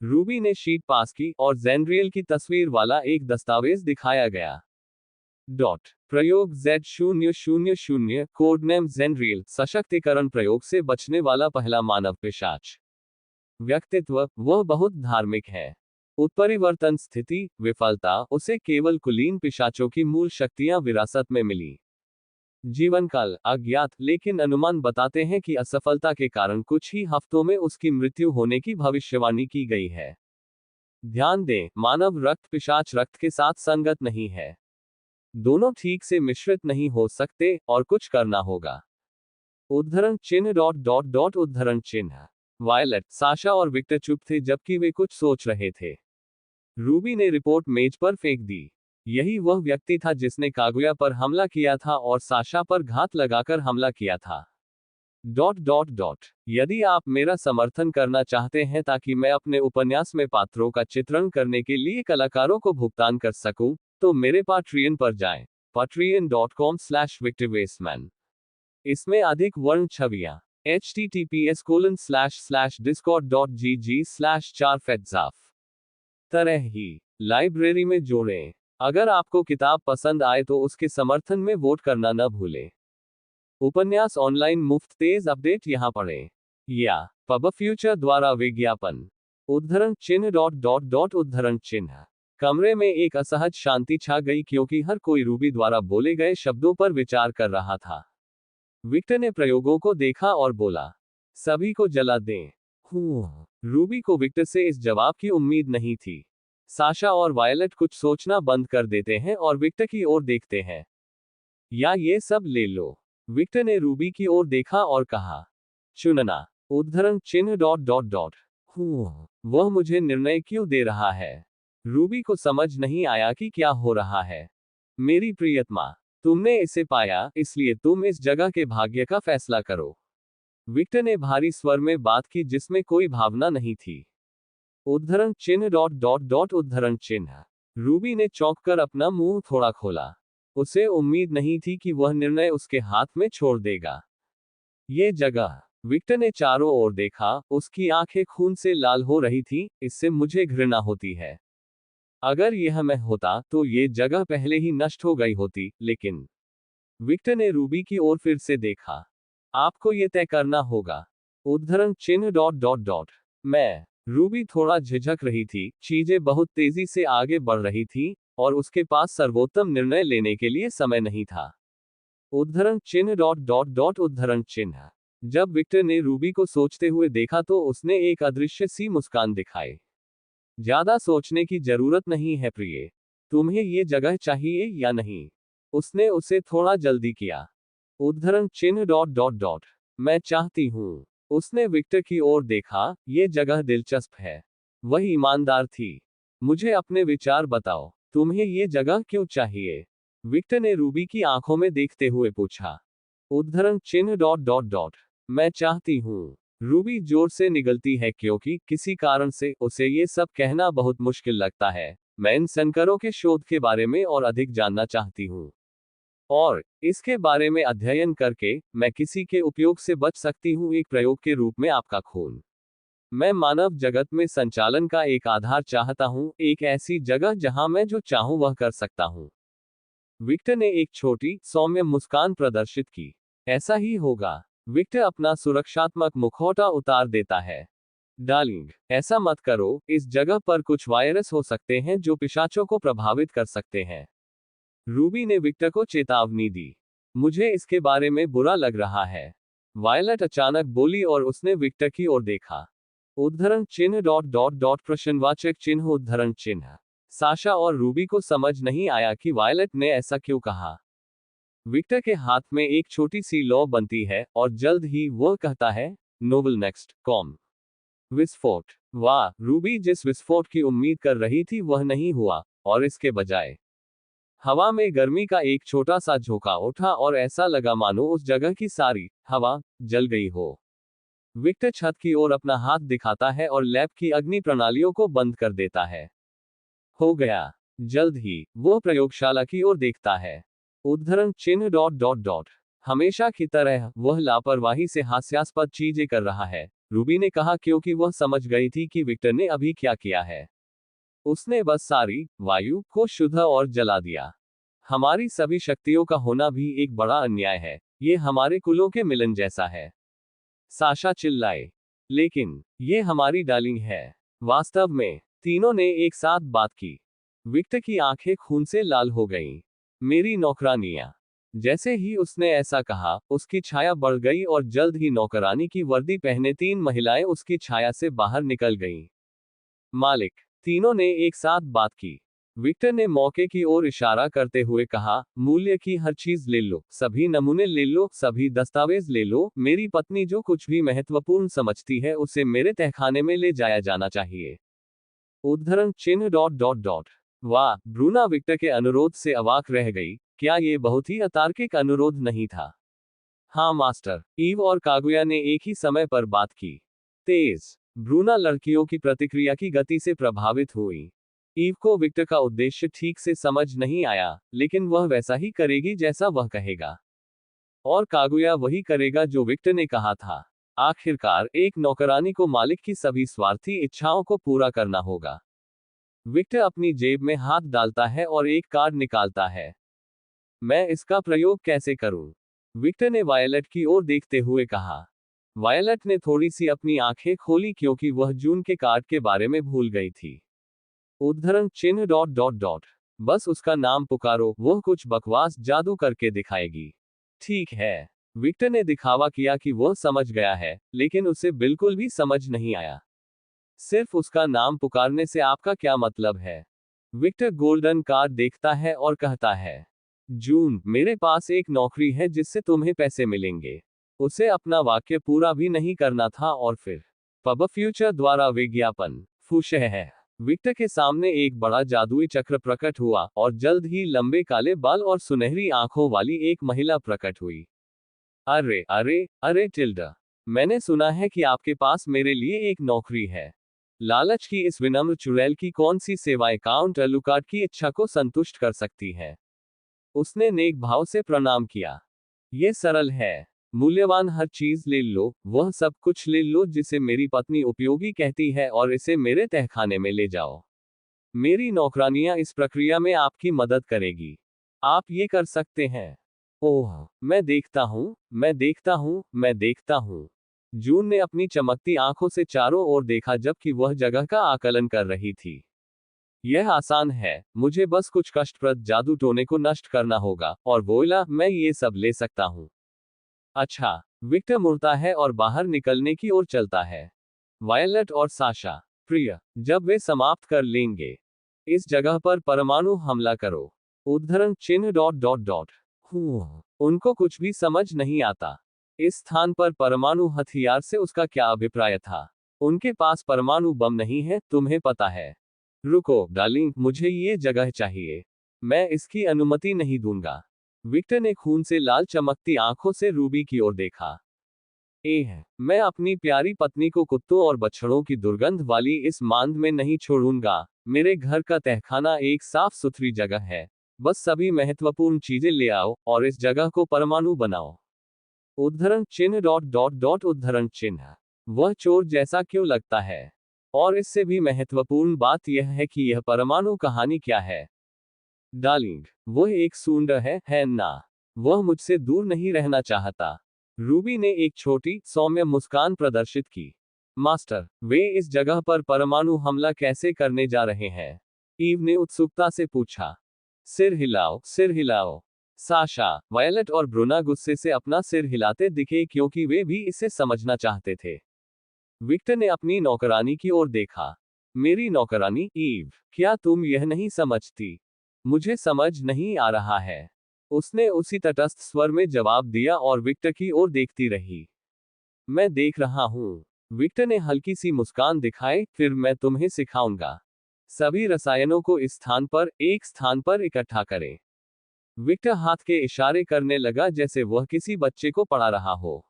रूबी ने शीट पास की, और जेनरियल की तस्वीर वाला एक दस्तावेज दिखाया गया। डॉट प्रयोग Z000 कोड नेम जेनरियल, सशक्तिकरण प्रयोग से बचने वाला पहला मानव पिशाच। व्यक्तित्व, वह बहुत धार्मिक है। उत्परिवर्तन स्थिति, विफलता, उसे केवल कुलीन पिशाचों की मूल शक्तियां विरासत में मिली। जीवनकाल अज्ञात, लेकिन अनुमान बताते हैं कि असफलता के कारण कुछ ही हफ्तों में उसकी मृत्यु होने की भविष्यवाणी की गई है। ध्यान दें, मानव रक्त पिशाच रक्त के साथ संगत नहीं है। दोनों ठीक से मिश्रित नहीं हो सकते, और कुछ करना होगा। उद्धरण चिन्ह डॉट डॉट डॉट उद्धरण चिन्ह। वायलेट, साशा और विक्टर चुप थे जबकि वे कुछ सोच रहे थे। रूबी ने रिपोर्ट मेज पर फेंक दी। यही वह व्यक्ति था जिसने कागुया पर हमला किया था और साशा पर घात लगाकर हमला किया था। Dot dot dot. यदि आप मेरा समर्थन करना चाहते हैं ताकि मैं अपने उपन्यास में पात्रों का चित्रण करने के लिए कलाकारों को भुगतान कर सकूं, तो मेरे Patreon पर जाएं। patreon.com/victorwasteman। इसमें अधिक वर्ण छवियां। https://discord.gg/4fedzaf। तरह ही लाइब्रेरी में जोड़ें। अगर आपको किताब पसंद आए तो उसके समर्थन में वोट करना न भूलें। उपन्यास ऑनलाइन मुफ्त तेज अपडेट यहां पढ़ें। या पब फ्यूचर द्वारा विज्ञापन। उद्धरण चिन्ह डॉट डॉट डॉट उद्धरण चिन्ह। कमरे में एक असहज शांति छा गई क्योंकि हर कोई रूबी द्वारा बोले गए शब्दों पर विचार कर रहा था। विक्टर ने प्रयोगों को देखा और बोला, सभी को जला दें। रूबी को विक्टर से इस जवाब की उम्मीद नहीं थी। साशा और वायलेट कुछ सोचना बंद कर देते हैं और विक्टर की ओर देखते हैं। या ये सब ले लो। विक्टर ने रूबी की ओर देखा और कहा, चुनना। उद्धरण चिन्ह डॉट डॉट डॉट। वह मुझे निर्णय क्यों दे रहा है? रूबी को समझ नहीं आया कि क्या हो रहा है। मेरी प्रियतमा, तुमने इसे पाया, इसलिए तुम इस जगह के भाग्य का फैसला करो। विक्टर ने भारी स्वर में बात की जिसमें कोई भावना नहीं थी। उद्धरण चिन्ह डॉट डॉट डॉट उद्धरण चिन्ह। रूबी ने चौंककर अपना मुंह थोड़ा खोला। उसे उम्मीद नहीं थी कि वह निर्णय उसके हाथ में छोड़ देगा। ये जगह। विक्टर ने चारों ओर देखा, उसकी आंखें खून से लाल हो रही थी। इससे मुझे घृणा होती है। अगर यह मैं होता तो ये जगह पहले ही नष्ट हो गई होती, लेकिन। विक्टर ने रूबी की ओर फिर से देखा। आपको ये तय करना होगा। उद्धरण चिन्ह डॉट डॉट डॉट। मैं। रूबी थोड़ा झिझक रही थी, चीजें बहुत तेजी से आगे बढ़ रही थी, और उसके पास सर्वोत्तम निर्णय लेने के लिए समय नहीं था। उद्धरण चिन्ह डॉट डॉट डॉट उद्धरण चिन्ह। जब विक्टर ने रूबी को सोचते हुए देखा तो उसने एक अदृश्य सी मुस्कान दिखाई। ज्यादा सोचने की जरूरत नहीं है प्रिय। तुम्हें ये जगह चाहिए या नहीं? उसने उसे थोड़ा जल्दी किया। उद्धरण चिन्ह डॉट डॉट डॉट। मैं चाहती हूँ। उसने विक्टर की ओर देखा, ये जगह दिलचस्प है। वह ईमानदार थी। मुझे अपने विचार बताओ, तुम्हें ये जगह क्यों चाहिए? विक्टर ने रूबी की आंखों में देखते हुए पूछा। उद्धरण चिन्ह डॉट डॉट डॉट। मैं चाहती हूँ। रूबी जोर से निगलती है क्योंकि किसी कारण से उसे ये सब कहना बहुत मुश्किल लगता है। मैं इन संकरों के शोध के बारे में और अधिक जानना चाहती हूँ। और इसके बारे में अध्ययन करके मैं किसी के उपयोग से बच सकती हूँ, एक प्रयोग के रूप में आपका खून। मैं मानव जगत में संचालन का एक आधार चाहता हूँ, एक ऐसी जगह जहां मैं जो चाहूं वह कर सकता हूँ। विक्टर ने एक छोटी सौम्य मुस्कान प्रदर्शित की। ऐसा ही होगा। विक्टर अपना सुरक्षात्मक मुखौटा उतार देता है। डार्लिंग, ऐसा मत करो, इस जगह पर कुछ वायरस हो सकते हैं जो पिशाचों को प्रभावित कर सकते हैं। रूबी ने विक्टर को चेतावनी दी। मुझे इसके बारे में बुरा लग रहा है। वायलट अचानक बोली और उसने विक्टर की ओर देखा। उद्धरण चिन्ह डॉट डॉट डॉट प्रश्नवाचक चिन्ह उद्धरण चिन्ह। साशा और रूबी को समझ नहीं आया कि वायलट ने ऐसा क्यों कहा। विक्टर के हाथ में एक छोटी सी लौ बनती है और जल्द ही वह कहता है, नोबल नेक्स्ट कॉम। विस्फोट। वाह, रूबी जिस विस्फोट की उम्मीद कर रही थी वह नहीं हुआ, और इसके बजाय हवा में गर्मी का एक छोटा सा झोंका उठा और ऐसा लगा मानो उस जगह की सारी हवा जल गई हो। विक्टर छत की ओर अपना हाथ दिखाता है और लैब की अग्नि प्रणालियों को बंद कर देता है। हो गया। जल्द ही वह प्रयोगशाला की ओर देखता है। उद्धरण चिन्ह डॉट डॉट डॉट। हमेशा की तरह वह लापरवाही से हास्यास्पद चीजें कर रहा है, रूबी ने कहा, क्योंकि वह समझ गई थी कि विक्टर ने अभी क्या किया है। उसने बस सारी वायु को शुद्ध और जला दिया। हमारी सभी शक्तियों का होना भी एक बड़ा अन्याय है। ये हमारे कुलों के मिलन जैसा है। साशा चिल्लाए। लेकिन ये हमारी डार्लिंग है। वास्तव में तीनों ने एक साथ बात की। विक्टर की आंखें खून से लाल हो गईं। मेरी नौकरानियां। जैसे ही उसने ऐसा कहा, उसकी छाया बढ़ गई और जल्द ही नौकरानी की वर्दी पहने 3 महिलाएं उसकी छाया से बाहर निकल गईं। मालिक। तीनों ने एक साथ बात की। विक्टर ने मौके की ओर इशारा करते हुए कहा, मूल्य की हर चीज ले लो, सभी नमूने ले लो, सभी दस्तावेज ले लो, मेरी पत्नी जो कुछ भी महत्वपूर्ण समझती है उसे मेरे तहखाने में ले जाया जाना चाहिए। उद्धरण चिन्ह डॉट डॉट डॉट। वाह, ब्रूना विक्टर के अनुरोध से अवाक रह गई। क्या ये बहुत ही अतार्किक अनुरोध नहीं था? हाँ मास्टर, ईव और कागुया ने एक ही समय पर बात की। तेज। ब्रूना लड़कियों की प्रतिक्रिया की गति से प्रभावित हुई। ईव को विक्टर का उद्देश्य ठीक से समझ नहीं आया, लेकिन वह वैसा ही करेगी जैसा वह कहेगा। और कागुया वही करेगा जो विक्टर ने कहा था। आखिरकार एक नौकरानी को मालिक की सभी स्वार्थी इच्छाओं को पूरा करना होगा। विक्टर अपनी जेब में हाथ डालता है और एक कार्ड निकालता है। मैं इसका प्रयोग कैसे करूं? विक्टर ने वायलट की ओर देखते हुए कहा। वायलट ने थोड़ी सी अपनी आंखें खोली क्योंकि वह जून के कार्ड के बारे में भूल गई थी। उद्धरण चिन्ह डॉट डॉट डॉट। बस उसका नाम पुकारो, वह कुछ बकवास जादू करके दिखाएगी। ठीक है। विक्टर ने दिखावा किया कि वह समझ गया है, लेकिन उसे बिल्कुल भी समझ नहीं आया। सिर्फ उसका नाम पुकारने से आपका क्या मतलब है? विक्टर गोल्डन कार्ड देखता है और कहता है, जून, मेरे पास एक नौकरी है जिससे तुम्हें पैसे मिलेंगे। उसे अपना वाक्य पूरा भी नहीं करना था और फिर पब फ्यूचर द्वारा विज्ञापन फुश है। विक्टर के सामने एक बड़ा जादुई चक्र प्रकट हुआ और जल्द ही लंबे काले बाल और सुनहरी आंखों वाली एक महिला प्रकट हुई। अरे अरे अरे टिल्डा, मैंने सुना है कि आपके पास मेरे लिए एक नौकरी है। लालच की इस विनम्र चुड़ैल की कौन सी सेवाएं काउंट एलुकार्ड की इच्छा को संतुष्ट कर सकती है? उसने नेक भाव से प्रणाम किया। ये सरल है। मूल्यवान हर चीज ले लो, वह सब कुछ ले लो जिसे मेरी पत्नी उपयोगी कहती है और इसे मेरे तहखाने में ले जाओ। मेरी नौकरानियां इस प्रक्रिया में आपकी मदद करेगी। आप ये कर सकते हैं। ओह, मैं देखता हूँ, मैं देखता हूँ, मैं देखता हूँ। जून ने अपनी चमकती आंखों से चारों ओर देखा जबकि वह जगह का आकलन कर रही थी। यह आसान है, मुझे बस कुछ कष्टप्रद जादू टोने को नष्ट करना होगा, और वोइला, मैं ये सब ले सकता हूँ। अच्छा। विक्टर मुड़ता है और बाहर निकलने की ओर चलता है। वायलट और साशा। प्रिय, जब वे समाप्त कर लेंगे, इस जगह पर परमाणु हमला करो। उद्धरण चिन्ह डॉट डॉट डॉट। उनको कुछ भी समझ नहीं आता। इस स्थान पर परमाणु हथियार से उसका क्या अभिप्राय था? उनके पास परमाणु बम नहीं है, तुम्हें पता है। रुको डार्लिंग, मुझे ये जगह चाहिए। मैं इसकी अनुमति नहीं दूंगा। विक्टर ने खून से लाल चमकती आंखों से रूबी की ओर देखा। मैं अपनी प्यारी पत्नी को कुत्तों और बछड़ों की दुर्गंध वाली इस मांद में नहीं छोड़ूंगा। मेरे घर का तहखाना एक साफ सुथरी जगह है। बस सभी महत्वपूर्ण चीजें ले आओ और इस जगह को परमाणु बनाओ। उद्धरण चिन्ह डॉट डॉट डॉट उद्धरण चिन्ह। वह चोर जैसा क्यों लगता है? और इससे भी महत्वपूर्ण बात यह है कि यह परमाणु कहानी क्या है? डार्लिंग, वह एक सूंड है ना? वह मुझसे दूर नहीं रहना चाहता। रूबी ने एक छोटी सौम्य मुस्कान प्रदर्शित की। मास्टर, वे इस जगह पर परमाणु हमला कैसे करने जा रहे हैं? ईव ने उत्सुकता से पूछा। सिर हिलाओ, सिर हिलाओ। साशा, वायलेट और ब्रुना गुस्से से अपना सिर हिलाते दिखे क्योंकि वे भी इसे समझना चाहते थे। विक्टर ने अपनी नौकरानी की ओर देखा। मेरी नौकरानी ईव, क्या तुम यह नहीं समझती? मुझे समझ नहीं आ रहा है। उसने उसी तटस्थ स्वर में जवाब दिया और विक्टर की ओर देखती रही। मैं देख रहा हूं। विक्टर ने हल्की सी मुस्कान दिखाई, फिर मैं तुम्हें सिखाऊंगा। सभी रसायनों को इस स्थान पर, एक स्थान पर इकट्ठा करें। विक्टर हाथ के इशारे करने लगा जैसे वह किसी बच्चे को पढ़ा रहा हो।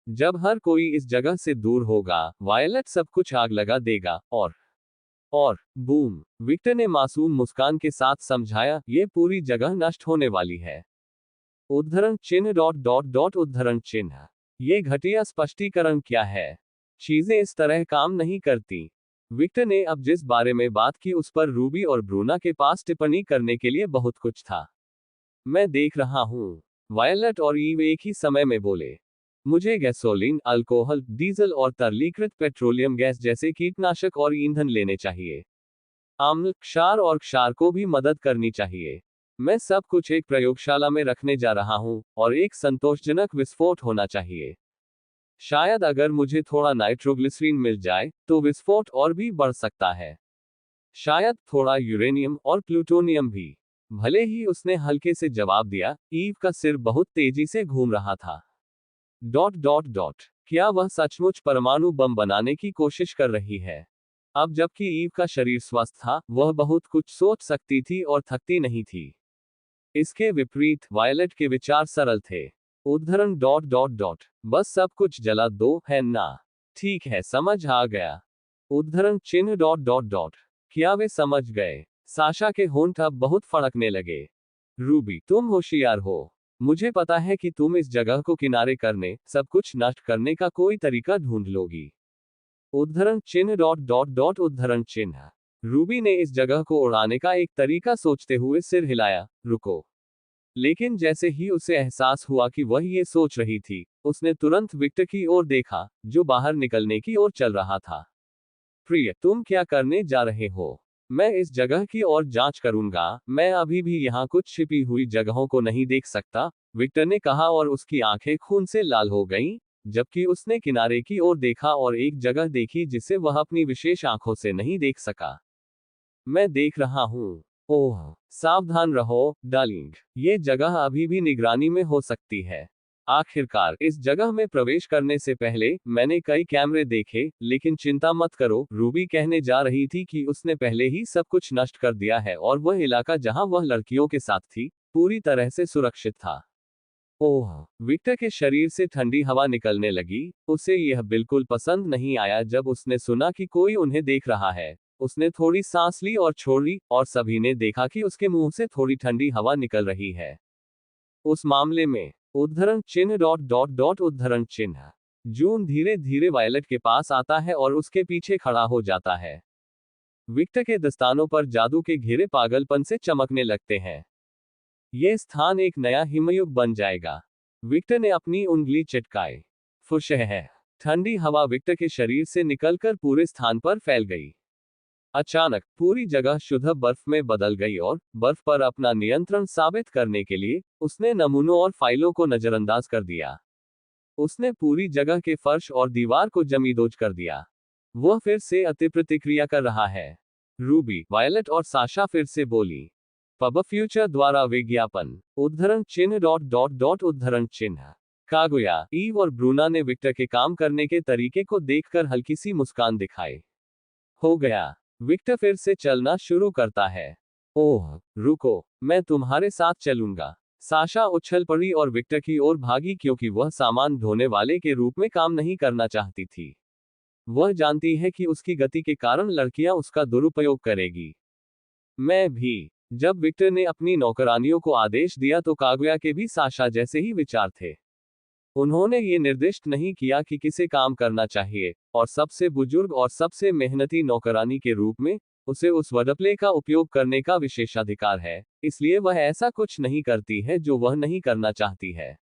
जब हर कोई इस जगह से दूर होगा, वायलेट सब कुछ आग लगा देगा और बूम। विक्टर ने मासूम मुस्कान के साथ समझाया, ये पूरी जगह नष्ट होने वाली है। उद्धरण चिन्ह डॉट डॉट डॉट उद्धरण चिन्ह। ये घटिया स्पष्टीकरण क्या है? चीजें इस तरह काम नहीं करती। विक्टर ने अब जिस बारे में बात की उस पर रूबी और ब्रूना के पास टिप्पणी करने के लिए बहुत कुछ था। मैं देख रहा हूं। वायलेट और ईव एक ही समय में बोले। मुझे गैसोलीन, अल्कोहल, डीजल और तरलीकृत पेट्रोलियम गैस जैसे कीटनाशक और ईंधन लेने चाहिए। अम्ल, क्षार और क्षार को भी मदद करनी चाहिए। मैं सब कुछ एक प्रयोगशाला में रखने जा रहा हूं और एक संतोषजनक विस्फोट होना चाहिए। शायद अगर मुझे थोड़ा नाइट्रोग्लिसरीन मिल जाए तो विस्फोट और भी बढ़ सकता है। शायद थोड़ा यूरेनियम और प्लूटोनियम भी। भले ही उसने हल्के से जवाब दिया, ईव का सिर बहुत तेजी से घूम रहा था। Dot dot dot. क्या वह सचमुच परमाणु बम बनाने की कोशिश कर रही है? अब जबकि ईव का शरीर स्वस्थ था, वह बहुत कुछ सोच सकती थी और थकती नहीं थी। इसके विपरीत, वायलेट के विचार सरल थे। उद्धरण डॉट डॉट डॉट। बस सब कुछ जला दो, है ना? ठीक है, समझ आ गया। उद्धरण चिन्ह डॉट डॉट डॉट। क्या वे समझ गए? साशा के होंठ अब बहुत फड़कने लगे। रूबी, तुम होशियार हो। मुझे पता है कि तुम इस जगह को किनारे करने, सब कुछ नष्ट करने का कोई तरीका ढूंढ लोगी। उद्धरण चिन्ह डॉट डॉट डॉट उद्धरण चिन्ह। रूबी ने इस जगह को उड़ाने का एक तरीका सोचते हुए सिर हिलाया। रुको। लेकिन जैसे ही उसे एहसास हुआ कि वह ये सोच रही थी, उसने तुरंत विक्टर की ओर देखा, जो बाहर निकलने की ओर चल रहा था। प्रिय, तुम क्या करने जा रहे हो? मैं इस जगह की और जांच करूंगा। मैं अभी भी यहाँ कुछ छिपी हुई जगहों को नहीं देख सकता, विक्टर ने कहा और उसकी आंखें खून से लाल हो गईं, जबकि उसने किनारे की ओर देखा और एक जगह देखी जिसे वह अपनी विशेष आंखों से नहीं देख सका। मैं देख रहा हूँ। ओह, सावधान रहो, डार्लिंग। ये जगह अभी भी निगरानी में हो सकती है। आखिरकार, इस जगह में प्रवेश करने से पहले मैंने कई कैमरे देखे, लेकिन चिंता मत करो, रूबी कहने जा रही थी कि उसने पहले ही सब कुछ नष्ट कर दिया है और वह इलाका जहां वह लड़कियों के साथ थी, पूरी तरह से सुरक्षित था। ओह, विक्टर के शरीर से ठंडी हवा निकलने लगी। उसे यह बिल्कुल पसंद नहीं आया जब उसने सुना कि कोई उन्हें देख रहा है। उसने थोड़ी सांस ली और छोड़ी, और सभी ने देखा कि उसके मुंह से थोड़ी ठंडी हवा निकल रही है। उस मामले में, उद्धरण चिन्ह डॉट डॉट डॉट उद्धरण चिन्ह। जून धीरे धीरे वायलेट के पास आता है और उसके पीछे खड़ा हो जाता है। विक्टर के दस्तानों पर जादू के घेरे पागलपन से चमकने लगते हैं। यह स्थान एक नया हिमयुग बन जाएगा। विक्टर ने अपनी उंगली चिटकाई। फुश है। ठंडी हवा विक्टर के शरीर से निकलकर पूरे स्थान पर फैल गई। अचानक पूरी जगह शुद्ध बर्फ में बदल गई और बर्फ पर अपना नियंत्रण साबित करने के लिए उसने नमूनों और फाइलों को नजरअंदाज कर दिया। उसने पूरी जगह के फर्श और दीवार को जमींदोज कर दिया। वह फिर से अति प्रतिक्रिया कर रहा है। रूबी, वायलेट और साशा फिर से बोली। पब फ्यूचर द्वारा विज्ञापन, उद्धरण चिन्ह उद्धरण चिन्ह। कागुया, ईव और ब्रूना ने विक्टर के काम करने के तरीके को देखकर हल्की सी मुस्कान दिखाई। हो गया। विक्टर फिर से चलना शुरू करता है। ओह, रुको, मैं तुम्हारे साथ चलूंगा। साशा उछल पड़ी और विक्टर की ओर भागी क्योंकि वह सामान ढोने वाले के रूप में काम नहीं करना चाहती थी। वह जानती है कि उसकी गति के कारण लड़कियां उसका दुरुपयोग करेगी। मैं भी। जब विक्टर ने अपनी नौकरानियों को आदेश दिया तो कागुया के भी साशा जैसे ही विचार थे। उन्होंने ये निर्दिष्ट नहीं किया कि किसे काम करना चाहिए, और सबसे बुजुर्ग और सबसे मेहनती नौकरानी के रूप में उसे उस वडप्ले का उपयोग करने का विशेषाधिकार है, इसलिए वह ऐसा कुछ नहीं करती है जो वह नहीं करना चाहती है।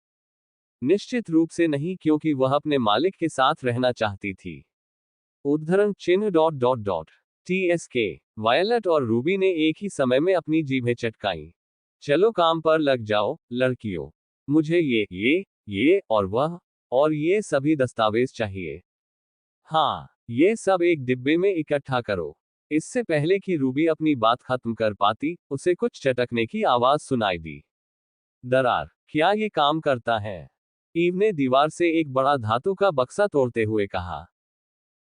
निश्चित रूप से नहीं, क्योंकि वह अपने मालिक के साथ रहना चाहती थी। उद्धरण चिन्ह। TSK, वायलट और रूबी ने एक ही समय में अपनी जीभें चटकाईं। चलो काम पर लग जाओ, लड़कियों। मुझे ये और ये सभी दस्तावेज चाहिए। हाँ, ये सब एक डिब्बे में इकट्ठा करो। इससे पहले कि रूबी अपनी बात खत्म कर पाती, उसे कुछ चटकने की आवाज सुनाई दी। दरार, क्या ये काम करता है? ईव ने दीवार से एक बड़ा धातु का बक्सा तोड़ते हुए कहा।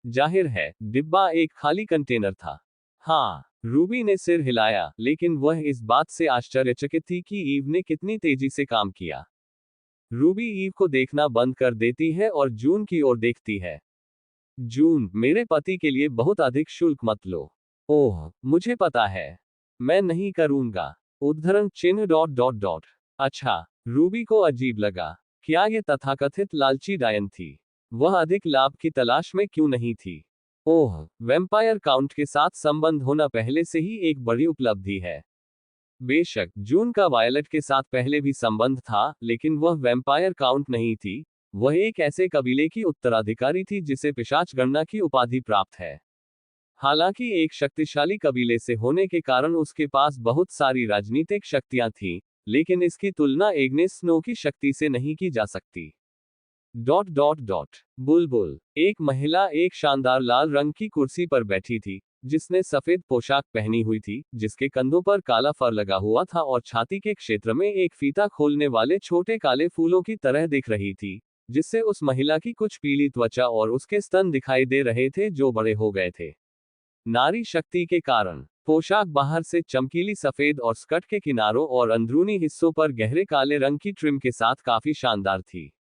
जाहिर है, डिब्बा एक खाली कंटेनर था। हाँ, रूबी ने सिर हिलाया, लेकिन वह इस बात से आश्चर्यचकित थी कि ईव ने कितनी तेजी से काम किया। रूबी ईव को देखना बंद कर देती है और जून की ओर देखती है। जून, मेरे पति के लिए बहुत अधिक शुल्क मत लो। ओह, मुझे पता है। मैं नहीं करूंगा। उद्धरण चिन्ह। अच्छा, रूबी को अजीब लगा। क्या ये तथाकथित लालची डायन थी? वह अधिक लाभ की तलाश में क्यों नहीं थी? ओह, वैम्पायर काउंट के साथ संबंध होना पहले से ही एक बड़ी उपलब्धि है। बेशक, जून का वायलट के साथ पहले भी संबंध था, लेकिन वह वैम्पायर काउंट नहीं थी। वह एक ऐसे कबीले की उत्तराधिकारी थी जिसे पिशाच गणना की उपाधि प्राप्त है। हालांकि एक शक्तिशाली कबीले से होने के कारण उसके पास बहुत सारी राजनीतिक शक्तियां थीं, लेकिन इसकी तुलना एग्नेस स्नो की शक्ति से नहीं की जा सकती। बुलबुल, एक महिला एक शानदार लाल रंग की कुर्सी पर बैठी थी, जिसने सफेद पोशाक पहनी हुई थी, जिसके कंधों पर काला फर लगा हुआ था और छाती के क्षेत्र में एक फीता खोलने वाले छोटे काले फूलों की तरह दिख रही थी, जिससे उस महिला की कुछ पीली त्वचा और उसके स्तन दिखाई दे रहे थे जो बड़े हो गए थे। नारी शक्ति के कारण पोशाक बाहर से चमकीली सफेद और स्कर्ट के किनारों और अंदरूनी हिस्सों पर गहरे काले रंग की ट्रिम के साथ काफी शानदार थी।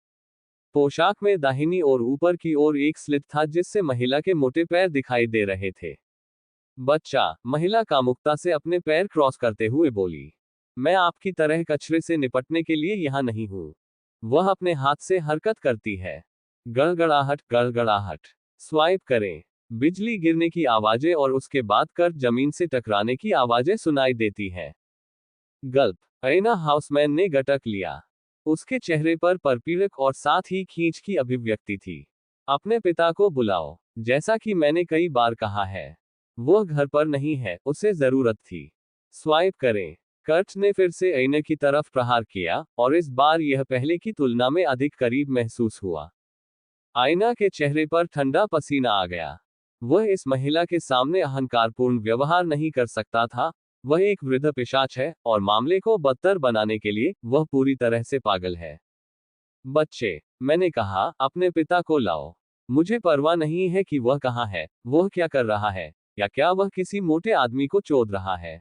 पोशाक में दाहिनी और ऊपर की ओर एक स्लिट था जिससे महिला के मोटे पैर दिखाई दे रहे थे। बच्चा, महिला कामुकता से अपने पैर क्रॉस करते हुए बोली। मैं आपकी तरह कचरे से निपटने के लिए यहाँ नहीं हूँ। वह अपने हाथ से हरकत करती है। गड़गड़ाहट। स्वाइप करें। बिजली गिरने की आवाजें और उसके बाद कर्ज जमीन से टकराने की आवाजें सुनाई देती हैं। गल्प, ऐना हाउसमैन ने गटक लिया। उसके चेहरे पर परपीड़क और साथ ही खींच की अभिव्यक्ति थी। अपने पिता को बुलाओ, जैसा कि मैंने कई बार कहा है। वह घर पर नहीं है, उसे जरूरत थी। स्वाइप करें। कर्ट ने फिर से ऐने की तरफ प्रहार किया, और इस बार यह पहले की तुलना में अधिक करीब महसूस हुआ। आयना के चेहरे पर ठंडा पसीना आ गया। वह इस महिला के सामने अहंकारपूर्ण व्यवहार नहीं कर सकता था। वह एक वृद्ध पिशाच है, और मामले को बदतर बनाने के लिए वह पूरी तरह से पागल है। बच्चे, मैंने कहा, अपने पिता को लाओ। मुझे परवाह नहीं है कि वह कहाँ है, वह क्या कर रहा है, या क्या वह किसी मोटे आदमी को चोद रहा है।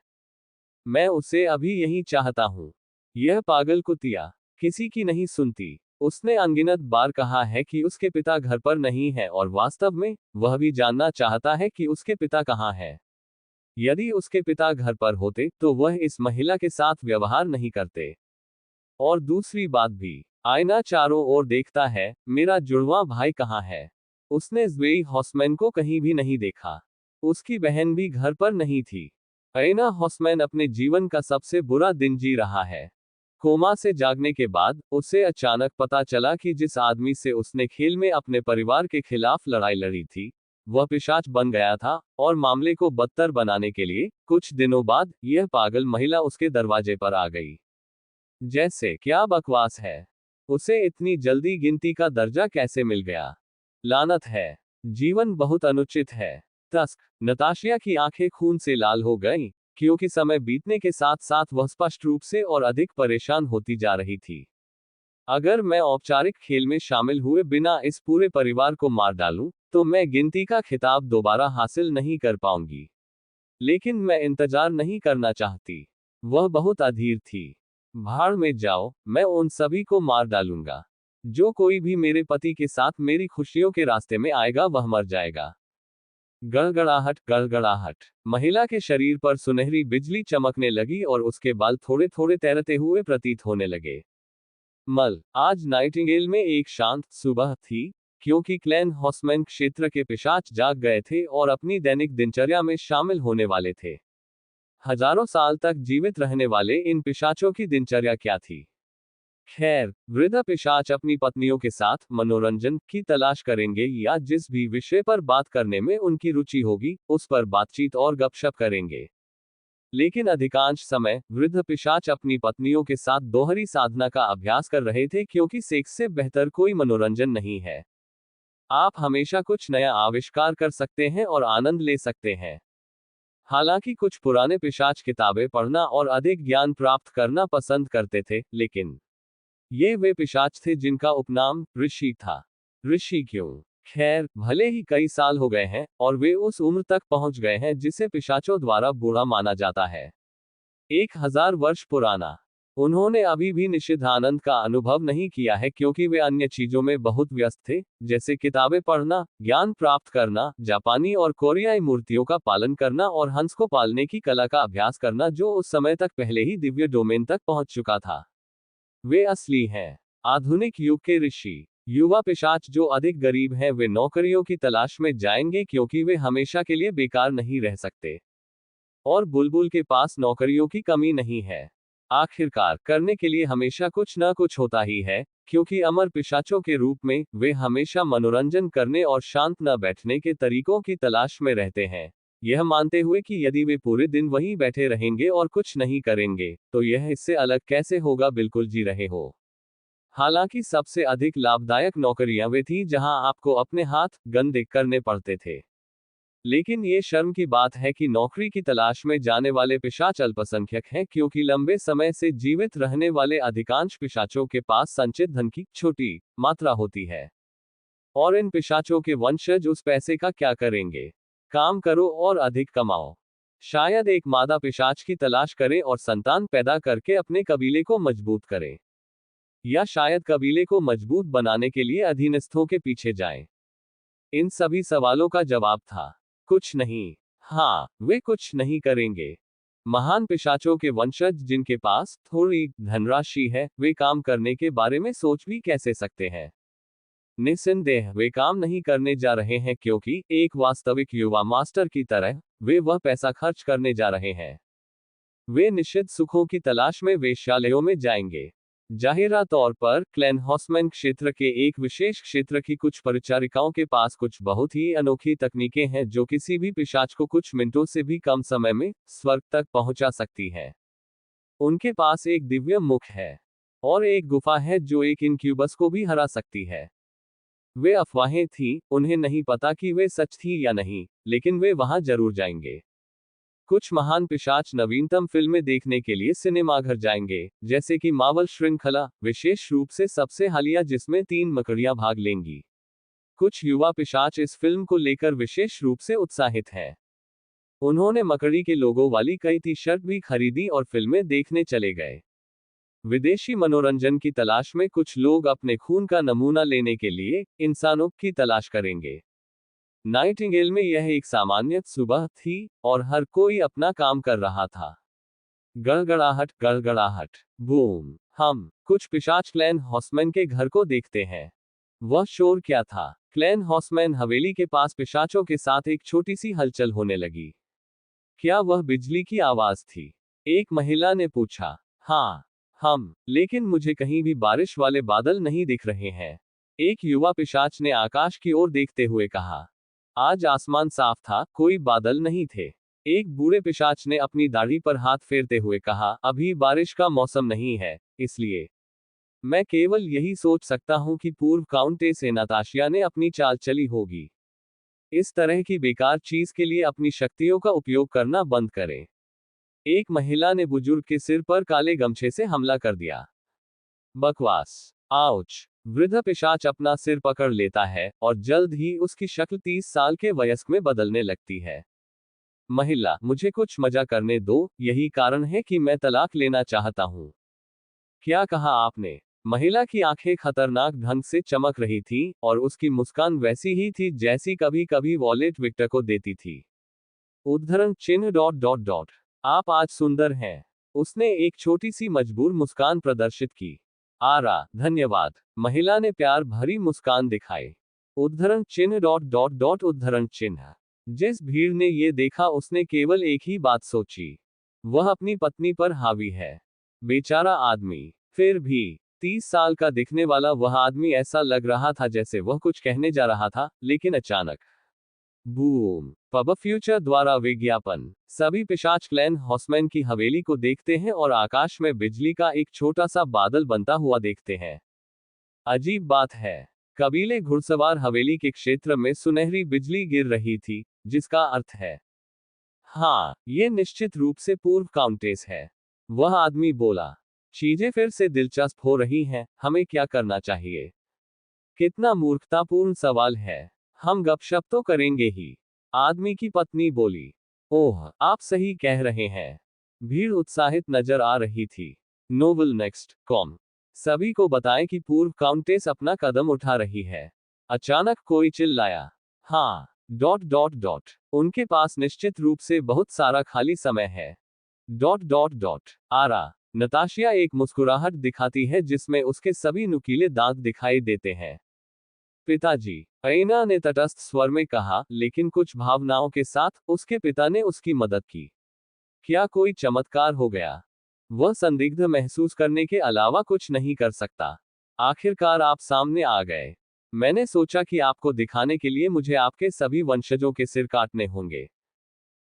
मैं उसे अभी यही चाहता हूँ। यह पागल कुतिया किसी की नहीं सुनती। उसने अनगिनत बार कहा है कि उसके पिता घर पर नहीं है, और वास्तव में वह भी जानना चाहता है कि उसके पिता कहाँ है। यदि उसके पिता घर पर होते तो वह इस महिला के साथ व्यवहार नहीं करते। और दूसरी बात भी, आयना चारों ओर देखता है, मेरा जुड़वां भाई कहाँ है। उसने ज़्वेई हॉसमैन को कहीं भी नहीं देखा। उसकी बहन भी घर पर नहीं थी। आयना हॉसमैन अपने जीवन का सबसे बुरा दिन जी रहा है। कोमा से जागने के बाद उसे अचानक पता चला कि जिस आदमी से उसने खेल में अपने परिवार के खिलाफ लड़ाई लड़ी थी, वह पिशाच बन गया था, और मामले को बदतर बनाने के लिए कुछ दिनों बाद यह पागल महिला उसके दरवाजे पर आ गई। जैसे क्या बकवास है। उसे इतनी जल्दी गिनती का दर्जा कैसे मिल गया? लानत है। जीवन बहुत अनुचित है। तस्क, नताशिया की आंखें खून से लाल हो गईं, क्योंकि समय बीतने के साथ साथ वह स्पष्ट रूप से और अधिक परेशान होती जा रही थी। अगर मैं औपचारिक खेल में शामिल हुए बिना इस पूरे परिवार को मार डालूं, तो मैं गिनती का खिताब दोबारा हासिल नहीं कर पाऊंगी। लेकिन मैं इंतजार नहीं करना चाहती। वह बहुत अधीर थी। भाड़ में जाओ, मैं उन सभी को मार डालूंगा। जो कोई भी मेरे पति के साथ मेरी खुशियों के रास्ते में आएगा वह मर जाएगा। गड़गड़ाहट गड़गड़ाहट। महिला के शरीर पर सुनहरी बिजली चमकने लगी और उसके बाल थोड़े थोड़े तैरते हुए प्रतीत होने लगे। आज नाइटिंगेल में एक शांत सुबह थी, क्योंकि क्लैन हॉस्मैन क्षेत्र के पिशाच जाग गए थे और अपनी दैनिक दिनचर्या में शामिल होने वाले थे। हजारों साल तक जीवित रहने वाले इन पिशाचों की दिनचर्या क्या थी? खैर, वृद्ध पिशाच अपनी पत्नियों के साथ मनोरंजन की तलाश करेंगे या जिस भी विषय पर बात करने में उनकी रुचि होगी, उस पर बातचीत और गपशप करेंगे। लेकिन अधिकांश समय वृद्ध पिशाच अपनी पत्नियों के साथ दोहरी साधना का अभ्यास कर रहे थे, क्योंकि सेक्स से बेहतर कोई मनोरंजन नहीं है। आप हमेशा कुछ नया आविष्कार कर सकते हैं और आनंद ले सकते हैं। हालांकि कुछ पुराने पिशाच किताबें पढ़ना और अधिक ज्ञान प्राप्त करना पसंद करते थे, लेकिन ये वे पिशाच थे जिनका उपनाम ऋषि था। ऋषि क्यों? खैर, भले ही कई साल हो गए हैं और वे उस उम्र तक पहुंच गए हैं जिसे पिशाचों द्वारा बूढ़ा माना जाता है। 1000 वर्ष पुराना। उन्होंने अभी भी निषिद्ध आनंद का अनुभव नहीं किया है, क्योंकि वे अन्य चीजों में बहुत व्यस्त थे, जैसे किताबें पढ़ना, ज्ञान प्राप्त करना, जापानी और कोरियाई मूर्तियों का पालन करना और हंस को पालने की कला का अभ्यास करना, जो उस समय तक पहले ही दिव्य डोमेन तक पहुंच चुका था। वे असली हैं। आधुनिक युग के ऋषि। युवा पिशाच जो अधिक गरीब हैं, वे नौकरियों की तलाश में जाएंगे, क्योंकि वे हमेशा के लिए बेकार नहीं रह सकते। और बुलबुल के पास नौकरियों की कमी नहीं है। आखिरकार करने के लिए हमेशा कुछ न कुछ होता ही है, क्योंकि अमर पिशाचों के रूप में वे हमेशा मनोरंजन करने और शांत न बैठने के तरीकों की तलाश में रहते हैं, यह मानते हुए कि यदि वे पूरे दिन वहीं बैठे रहेंगे और कुछ नहीं करेंगे, तो यह इससे अलग कैसे होगा, बिल्कुल जी रहे हो। हालांकि सबसे अधिक लाभदायक नौकरियां वे थीं जहां आपको अपने हाथ गंदे करने पड़ते थे। लेकिन ये शर्म की बात है कि नौकरी की तलाश में जाने वाले पिशाच अल्पसंख्यक हैं, क्योंकि लंबे समय से जीवित रहने वाले अधिकांश पिशाचों के पास संचित धन की छोटी मात्रा होती है। और इन पिशाचों के वंशज उस पैसे का क्या करेंगे? काम करो और अधिक कमाओ। शायद एक मादा पिशाच की तलाश करें और संतान पैदा करके अपने कबीले को मजबूत करें। या शायद कबीले को मजबूत बनाने के लिए अधीनस्थों के पीछे जाएं। इन सभी सवालों का जवाब था कुछ नहीं। हाँ, वे कुछ नहीं करेंगे। महान पिशाचों के वंशज जिनके पास थोड़ी धनराशि है, वे काम करने के बारे में सोच भी कैसे सकते हैं? निस्संदेह वे काम नहीं करने जा रहे हैं, क्योंकि एक वास्तविक युवा मास्टर की तरह वे वह पैसा खर्च करने जा रहे हैं। वे निश्चित सुखों की तलाश में वेश्यालयों में जाएंगे। जाहिरा तौर पर क्लैन हॉस्मैन क्षेत्र के एक विशेष क्षेत्र की कुछ परिचारिकाओं के पास कुछ बहुत ही अनोखी तकनीकें हैं, जो किसी भी पिशाच को कुछ मिनटों से भी कम समय में स्वर्ग तक पहुंचा सकती हैं। उनके पास एक दिव्य मुख है और एक गुफा है जो एक इनक्यूबस को भी हरा सकती है। वे अफवाहें थीं, उन्हें नहीं पता कि वे सच थी या नहीं, लेकिन वे वहां जरूर जाएंगे। कुछ महान पिशाच नवीनतम फिल्में देखने के लिए सिनेमाघर जाएंगे, जैसे कि मार्वल श्रृंखला, विशेष रूप से सबसे हालिया जिसमें 3 मकड़ियां भाग लेंगी। कुछ युवा पिशाच इस फिल्म को लेकर विशेष रूप से उत्साहित हैं। उन्होंने मकड़ी के लोगो वाली कई टी-शर्ट भी खरीदी और फिल्में देखने चले गए। विदेशी मनोरंजन की तलाश में कुछ लोग अपने खून का नमूना लेने के लिए इंसानों की तलाश करेंगे। नाइटिंगेल में यह एक सामान्य सुबह थी और हर कोई अपना काम कर रहा था। गड़गड़ाहट गड़गड़ाहट। बूम। हम कुछ पिशाच क्लैन हॉस्मैन के घर को देखते हैं। वह शोर क्या था? क्लैन हॉस्मैन हवेली के पास पिशाचों के साथ एक छोटी सी हलचल होने लगी। क्या वह बिजली की आवाज थी? एक महिला ने पूछा। हाँ, लेकिन मुझे कहीं भी बारिश वाले बादल नहीं दिख रहे हैं। एक युवा पिशाच ने आकाश की ओर देखते हुए कहा। आज आसमान साफ था, कोई बादल नहीं थे। एक बूढ़े पिशाच ने अपनी दाढ़ी पर हाथ फेरते हुए कहा, अभी बारिश का मौसम नहीं है, इसलिए मैं केवल यही सोच सकता हूं कि पूर्व काउंटेस एनाताशिया ने अपनी चाल चली होगी। इस तरह की बेकार चीज के लिए अपनी शक्तियों का उपयोग करना बंद करें। एक महिला ने बुजुर्ग के सिर पर काले गमछे से हमला कर दिया। बकवास। आउच। वृद्ध पिशाच अपना सिर पकड़ लेता है और जल्द ही उसकी शक्ल 30 साल के वयस्क में बदलने लगती है। महिला, मुझे कुछ मजा करने दो, यही कारण है कि मैं तलाक लेना चाहता हूँ। क्या कहा आपने? महिला की आंखें खतरनाक ढंग से चमक रही थीं और उसकी मुस्कान वैसी ही थी जैसी कभी कभी वॉलेट विक्टर को देती थी। उद्धरण चिन्ह डॉट डॉट डॉट। आप आज सुंदर हैं। उसने एक छोटी सी मजबूर मुस्कान प्रदर्शित की। आरा, धन्यवाद। महिला ने प्यार भरी मुस्कान दिखाई। उद्धरण चिन्ह डॉट डॉट डॉट उद्धरण चिन्ह। जिस भीड़ ने ये देखा उसने केवल एक ही बात सोची। वह अपनी पत्नी पर हावी है। बेचारा आदमी। फिर भी 30 साल का दिखने वाला वह आदमी ऐसा लग रहा था जैसे वह कुछ कहने जा रहा था, लेकिन अचानक बूम। पब फ्यूचर द्वारा विज्ञापन। सभी पिशाच क्लैन हॉसमैन की हवेली को देखते हैं और आकाश में बिजली का एक छोटा सा बादल बनता हुआ देखते हैं। अजीब बात है, कबीले घुड़सवार हवेली के क्षेत्र में सुनहरी बिजली गिर रही थी, जिसका अर्थ है हाँ, ये निश्चित रूप से पूर्व काउंटेस है। वह आदमी बोला, चीजें फिर से दिलचस्प हो रही हैं, हमें क्या करना चाहिए? कितना मूर्खतापूर्ण सवाल है। हम गपशप तो करेंगे ही। आदमी की पत्नी बोली। ओह, आप सही कह रहे हैं। भीड़ उत्साहित नजर आ रही थी। Novel next com. सभी को बताएं कि पूर्व काउंटेस अपना कदम उठा रही है। अचानक कोई चिल्लाया। हाँ, डॉट डॉट डॉट। उनके पास निश्चित रूप से बहुत सारा खाली समय है। Dot dot dot. आरा। नताशिया एक मुस्कुराहट दिखाती है जिसमें उसके सभी नुकीले दांत दिखाई देते हैं। पिताजी, ऐना ने तटस्थ स्वर में कहा, लेकिन कुछ भावनाओं के साथ। उसके पिता ने उसकी मदद की। क्या कोई चमत्कार हो गया? वह संदिग्ध महसूस करने के अलावा कुछ नहीं कर सकता। आखिरकार आप सामने आ गए। मैंने सोचा कि आपको दिखाने के लिए मुझे आपके सभी वंशजों के सिर काटने होंगे।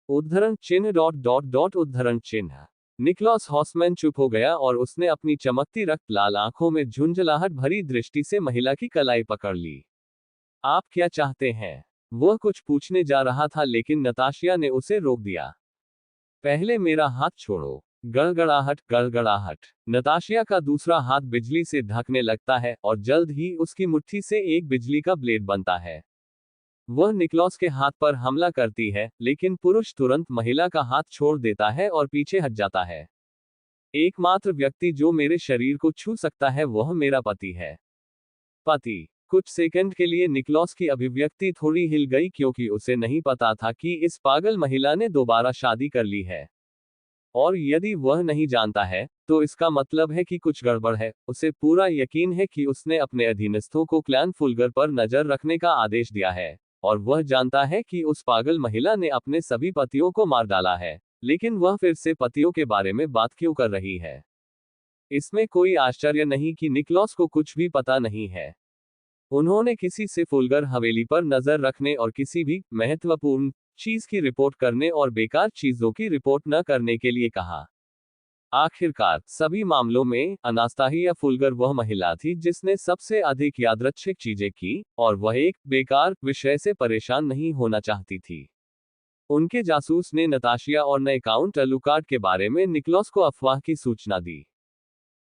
उद्धरण चिन्ह डॉट डॉट डॉट उद्धरण चिन्ह। निकोलस हॉसमैन चुप हो गया और उसने अपनी चमकती रक्त लाल आंखों में झुंझलाहट भरी दृष्टि से महिला की कलाई पकड़ ली। आप क्या चाहते हैं? वह कुछ पूछने जा रहा था लेकिन नताशिया ने उसे रोक दिया। पहले मेरा हाथ छोड़ो। गड़गड़ाहट गड़गड़ाहट। नताशिया का दूसरा हाथ बिजली से ढकने लगता है और जल्द ही उसकी मुट्ठी से एक बिजली का ब्लेड बनता है। वह निकोलस के हाथ पर हमला करती है, लेकिन पुरुष तुरंत महिला का हाथ छोड़ देता है और पीछे हट जाता है। एकमात्र व्यक्ति जो मेरे शरीर को छू सकता है वह मेरा पति है। पति। कुछ सेकंड के लिए निकोलस की अभिव्यक्ति थोड़ी हिल गई क्योंकि उसे नहीं पता था कि इस पागल महिला ने दोबारा शादी कर ली है। और यदि वह नहीं जानता है, तो इसका मतलब है कि कुछ गड़बड़ है। उसे पूरा यकीन है कि उसने अपने अधीनस्थों को क्लैन फुलगर पर नजर रखने का आदेश दिया है, और वह जानता है कि उस पागल महिला ने अपने सभी पतियों को मार डाला है, लेकिन वह फिर से पतियों के बारे में बात क्यों कर रही है? इसमें कोई आश्चर्य नहीं कि निकोलस को कुछ भी पता नहीं है। उन्होंने किसी से फुलगर हवेली पर नजर रखने और किसी भी महत्वपूर्ण चीज की रिपोर्ट करने और बेकार चीजों की रिपोर्ट न करने के लिए कहा। आखिरकार सभी मामलों में अनास्तासिया फुलगर वह महिला थी जिसने सबसे अधिक यादृच्छिक चीजें की, और वह एक बेकार विषय से परेशान नहीं होना चाहती थी। उनके जासूस ने नताशिया और नए काउंट अलुकार्ड के बारे में निकोलस को अफवाह की सूचना दी,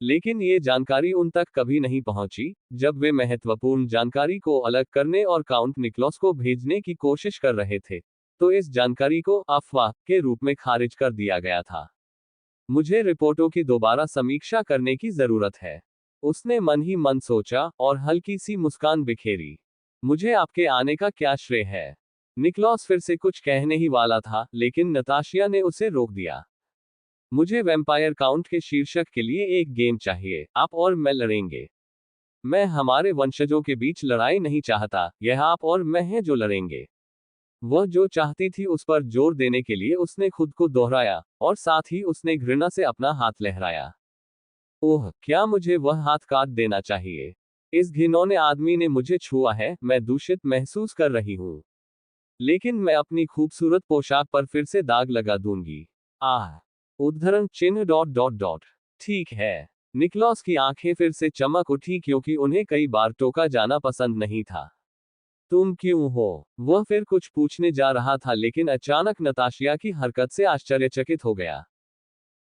लेकिन ये जानकारी उन तक कभी नहीं पहुंची। जब वे महत्वपूर्ण जानकारी को अलग करने और काउंट निकोलस को भेजने की कोशिश कर रहे थे, तो इस जानकारी को अफवाह के रूप में खारिज कर दिया गया था। मुझे रिपोर्टों की दोबारा समीक्षा करने की जरूरत है, उसने मन ही मन सोचा और हल्की सी मुस्कान बिखेरी। मुझे आपके आने का क्या श्रेय है? निकोलस फिर से कुछ कहने ही वाला था, लेकिन नताशिया ने उसे रोक दिया। मुझे वैम्पायर काउंट के शीर्षक के लिए एक गेम चाहिए। आप और मैं लड़ेंगे। मैं हमारे वंशजों के बीच लड़ाई नहीं चाहता, यह आप और मैं हैं जो लड़ेंगे। वह जो चाहती थी उस पर जोर देने के लिए उसने खुद को दोहराया, और साथ ही उसने घृणा से अपना हाथ लहराया। ओह, क्या मुझे वह हाथ काट देना चाहिए? इस घिनौने आदमी ने मुझे छुआ है, मैं दूषित महसूस कर रही हूँ। लेकिन मैं अपनी खूबसूरत पोशाक पर फिर से दाग लगा दूंगी। आह। उद्धरण चिन्ह डॉट डॉट डॉट। ठीक है। निकोलस की आंखें फिर से चमक उठी क्योंकि उन्हें कई बार टोका जाना पसंद नहीं था। तुम क्यों हो? वह फिर कुछ पूछने जा रहा था लेकिन अचानक नताशिया की हरकत से आश्चर्यचकित हो गया।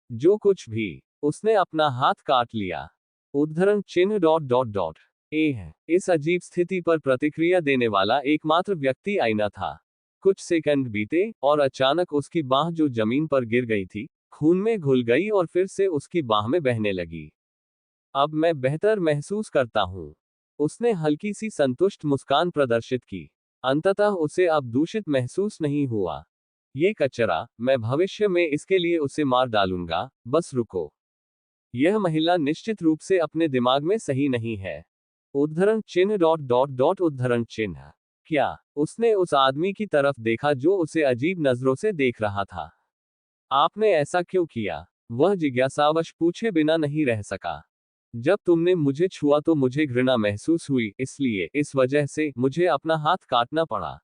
जो कुछ भी। उसने अपना हाथ काट लिया। उद्धरण चिन्ह डॉट डॉट डॉट। इस अजीब स्थिति पर प्रतिक्रिया देने वाला एकमात्र व्यक्ति आईना था। कुछ सेकंड बीते और अचानक उसकी बाह जो जमीन पर गिर गई थी, खून में घुल गई और फिर से उसकी बाह में बहने लगी। अब मैं बेहतर महसूस करता हूँ। उसने हल्की सी संतुष्ट मुस्कान प्रदर्शित की। अंततः उसे अब दूषित महसूस नहीं हुआ। ये कचरा, मैं भविष्य में इसके लिए उसे मार डालूंगा, बस रुको। यह महिला निश्चित रूप से अपने दिमाग में सही नहीं है। उद्धरण चिन्ह डॉट डॉट डॉट उद्धरण चिन्ह। क्या उसने उस आदमी की तरफ देखा जो उसे अजीब नजरों से देख रहा था? आपने ऐसा क्यों किया? वह जिज्ञासावश पूछे बिना नहीं रह सका। जब तुमने मुझे छुआ तो मुझे घृणा महसूस हुई, इसलिए इस वजह से मुझे अपना हाथ काटना पड़ा।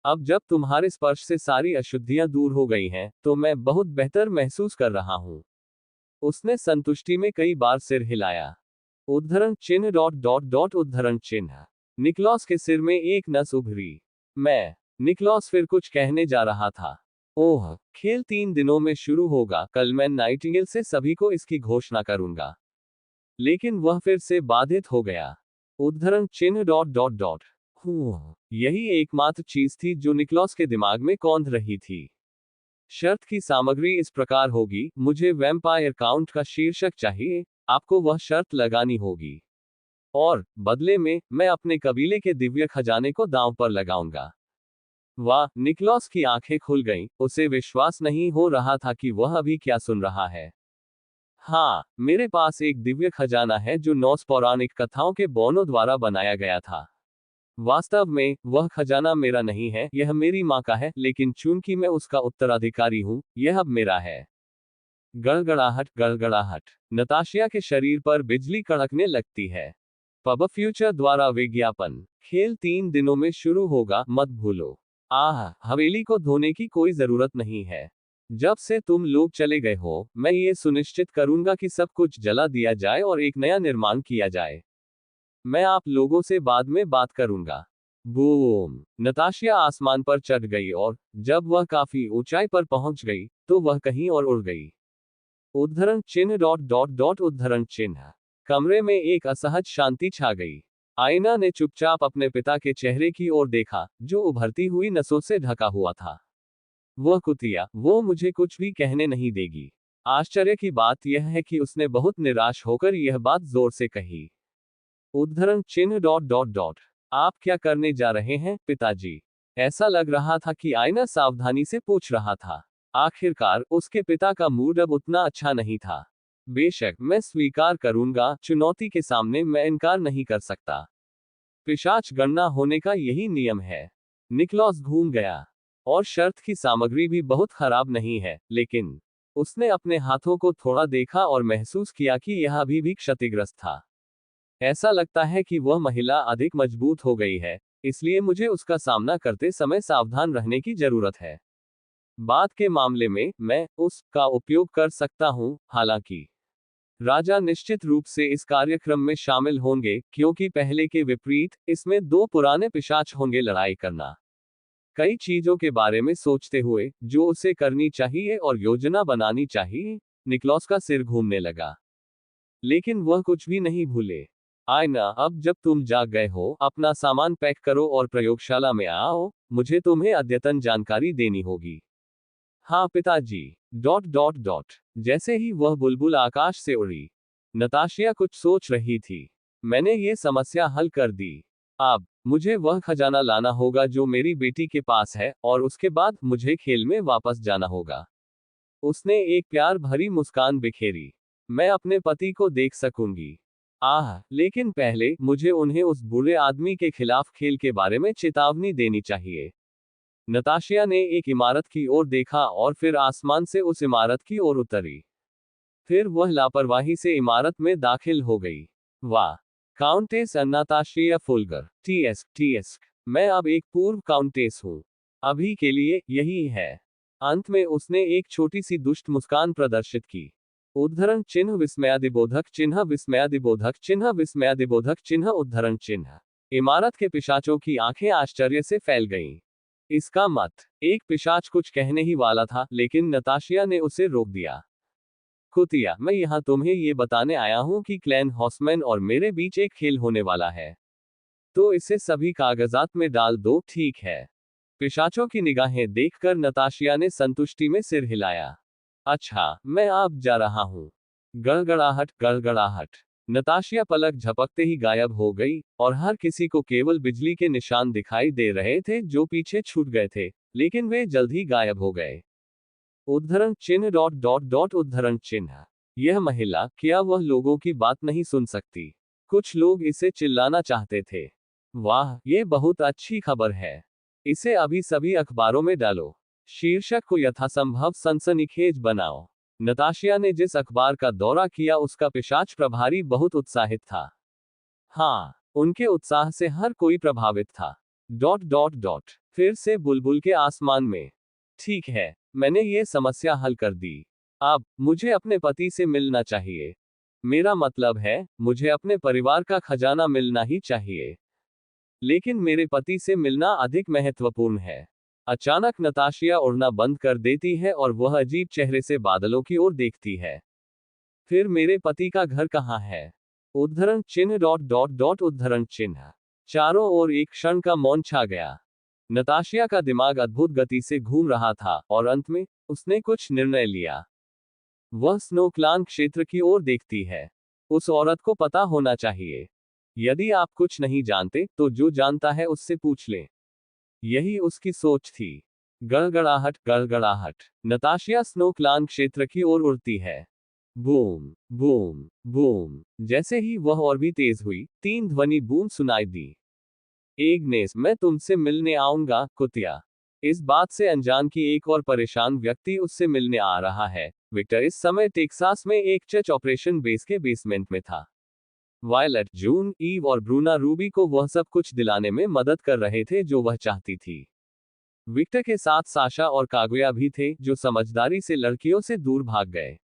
अब जब तुम्हारे स्पर्श से सारी अशुद्धियां दूर हो गई हैं, तो मैं बहुत बेहतर महसूस कर रहा हूं। उसने संतुष्टि में कई बार सिर हिलाया। उद्धरण चिन्ह डॉट डॉट डॉट उद्धरण चिन्ह। निकलॉस के सिर में एक नस उभरी। निकलॉस फिर कुछ कहने जा रहा था। ओह, खेल 3 दिनों में शुरू होगा, कल मैं नाइटिंगेल से सभी को इसकी घोषणा करूंगा। लेकिन वह फिर से बाधित हो गया। उद्धरण चिन्ह डॉट डॉट डॉट। यही एकमात्र चीज थी जो निकलॉस के दिमाग में कौंध रही थी। शर्त की सामग्री इस प्रकार होगी, मुझे वैम्पायर काउंट का शीर्षक चाहिए, आपको वह शर्त लगानी होगी। और बदले में, मैं अपने कबीले के दिव्य खजाने को दांव पर लगाऊंगा। वाह, निकलॉस की आंखें खुल गईं, उसे विश्वास नहीं हो रहा था कि वह अभी क्या सुन रहा है। हाँ, मेरे पास एक दिव्य खजाना है जो नॉर्स पौराणिक कथाओं के बौनों द्वारा बनाया गया था। वास्तव में, वह खजाना मेरा नहीं है, यह मेरी माँ का है, लेकिन चूंकि मैं उसका उत्तराधिकारी हूँ, यह अब मेरा है। गड़गड़ाहट गड़गड़ाहट। नताशिया के शरीर पर बिजली कड़कने लगती है। पब फ्यूचर द्वारा विज्ञापन। खेल 3 दिनों में शुरू होगा, मत भूलो। हवेली को धोने की कोई जरूरत नहीं है। जब से तुम लोग चले गए हो, मैं ये सुनिश्चित करूंगा कि सब कुछ जला दिया जाए और एक नया निर्माण किया जाए। मैं आप लोगों से बाद में बात करूंगा। बूम। नताशिया आसमान पर चढ़ गई और जब वह काफी ऊंचाई पर पहुंच गई, तो वह कहीं और उड़ गई। उद्धरण चिन्ह डॉट डॉट डॉट उद्धरण चिन्ह। कमरे में एक असहज शांति छा गई। आईना ने चुपचाप अपने पिता के चेहरे की ओर देखा, जो उभरती हुई नसों से ढका हुआ था। वह कुतिया, वो मुझे कुछ भी कहने नहीं देगी। आश्चर्य की बात यह है कि उसने बहुत निराश होकर यह बात जोर से कही। उद्धरण चिन्ह डॉट डॉट डॉट। आप क्या करने जा रहे हैं, पिताजी? ऐसा लग रहा था कि आईना सावधानी से पूछ रहा था। आखिरकार, उसके पिता का मूड अब उतना अच्छा नहीं था। बेशक, मैं स्वीकार करूंगा, चुनौती के सामने मैं इनकार नहीं कर सकता। पिशाच गणना होने का यही नियम है। निकलॉस घूम गया। और शर्त की सामग्री भी बहुत खराब नहीं है, लेकिन उसने अपने हाथों को थोड़ा देखा और महसूस किया कि यह अभी भी क्षतिग्रस्त था। ऐसा लगता है कि वह महिला अधिक मजबूत हो गई है, इसलिए मुझे उसका सामना करते समय सावधान रहने की जरूरत है। बात के मामले में, मैं का उपयोग कर सकता हूं, हालांकि राजा निश्चित रूप से इस कार्यक्रम में शामिल होंगे, क्योंकि पहले के विपरीत, इसमें 2 पुराने पिशाच होंगे लड़ाई करना। कई चीजों के बारे में सोचते हुए, जो उसे करनी चाहिए और योजना बनानी चाहिए, निकलॉस का सिर घूमने लगा। लेकिन वह कुछ भी नहीं भूले। आईना, अब जब तुम जाग गए हो, अपना सामान पैक करो और प्रयोगशाला में आओ, मुझे तुम्हें अद्यतन जानकारी देनी होगी। हाँ पिताजी। Dot dot dot. जैसे ही वह बुलबुल आकाश से उड़ी, नताशिया कुछ सोच रही थी। मैंने ये समस्या हल कर दी। अब मुझे वह खजाना लाना होगा जो मेरी बेटी के पास है, और उसके बाद मुझे खेल में वापस जाना होगा। उसने एक प्यार भरी मुस्कान बिखेरी। मैं अपने पति को देख सकूंगी। लेकिन पहले मुझे उन्हें उस बुरे आदमी के खिलाफ खेल के बारे में चेतावनी देनी चाहिए। नताशिया ने एक इमारत की ओर देखा और फिर आसमान से उस इमारत की ओर उतरी। फिर वह लापरवाही से इमारत में दाखिल हो गई। वाह! काउंटेस अन्नाताशिया फुलगर, टीएस। मैं अब एक पूर्व काउंटेस हूं। अभी के लिए यही है। अंत में उसने एक छोटी सी दुष्ट मुस्कान प्रदर्शित की। उद्धरण चिन्ह विस्मयादिबोधक चिन्ह विस्मयादिबोधक चिन्ह विस्मयादिबोधक चिन्ह उद्धरण चिन्ह। इमारत के पिशाचों की आंखें आश्चर्य से फैल गईं। इसका मत, एक पिशाच कुछ कहने ही वाला था, लेकिन नताशिया ने उसे रोक दिया। कुतिया, मैं यहाँ तुम्हें ये बताने आया हूँ कि क्लैन हॉर्समैन और मेरे बीच एक खेल होने वाला है। तो इसे सभी कागजात में डाल दो, ठीक है? पिशाचों की निगाहें देखकर नताशिया ने संतुष्टि में सिर हिलाया। अच्छा, मैं अब जा रहा हूँ। गड़गड़ाहट, गड़गड़ाहट। नताशिया पलक झपकते ही गायब हो गई, और हर किसी को केवल बिजली के निशान दिखाई दे रहे थे जो पीछे छूट गए थे, लेकिन वे जल्द ही गायब हो गए। उद्धरण चिन्ह डॉट डॉट डॉट उद्धरण चिन्ह। यह महिला, क्या वह लोगों की बात नहीं सुन सकती? कुछ लोग इसे चिल्लाना चाहते थे। वाह, ये बहुत अच्छी खबर है। इसे अभी सभी अखबारों में डालो। शीर्षक को यथासंभव सनसनीखेज बनाओ। नताशिया ने जिस अखबार का दौरा किया उसका पिशाच प्रभारी बहुत उत्साहित था। हाँ, उनके उत्साह से हर कोई प्रभावित था। Dot dot dot. फिर से बुलबुल के आसमान में। ठीक है, मैंने ये समस्या हल कर दी। अब मुझे अपने पति से मिलना चाहिए। मेरा मतलब है, मुझे अपने परिवार का खजाना मिलना ही चाहिए। लेकिन मेरे पति से मिलना अधिक महत्वपूर्ण है। अचानक नताशिया उड़ना बंद कर देती है और वह अजीब चेहरे से बादलों की ओर देखती है। फिर मेरे पति का घर कहाँ है? उद्धरण चिन्ह डॉट डॉट डॉट उद्धरण चिन्ह। चारों ओर एक क्षण का मौन छा गया। नताशिया का दिमाग अद्भुत गति से घूम रहा था, और अंत में उसने कुछ निर्णय लिया। वह स्नोक्लान क्षेत्र की ओर देखती है। उस औरत को पता होना चाहिए। यदि आप कुछ नहीं जानते, तो जो जानता है उससे पूछ लें। यही उसकी सोच थी। गड़गड़ाहट, गड़गड़ाहट। नताशिया स्नोक्लान क्षेत्र की ओर उड़ती है। Boom, boom, boom. जैसे ही वह और भी तेज हुई, 3 ध्वनि बूम सुनाई दी। एग्नेस, मैं तुमसे मिलने आऊंगा, कुतिया। इस बात से अनजान कि एक और परेशान व्यक्ति उससे मिलने आ रहा है। विक्टर इस समय टेक्सास में एक चर्च ऑपरेशन बेस के बेसमेंट में था। वायलट, जून, ईव और ब्रूना रूबी को वह सब कुछ दिलाने में मदद कर रहे थे जो वह चाहती थी। विक्टर के साथ साशा और कागुया भी थे, जो समझदारी से लड़कियों से दूर भाग गए।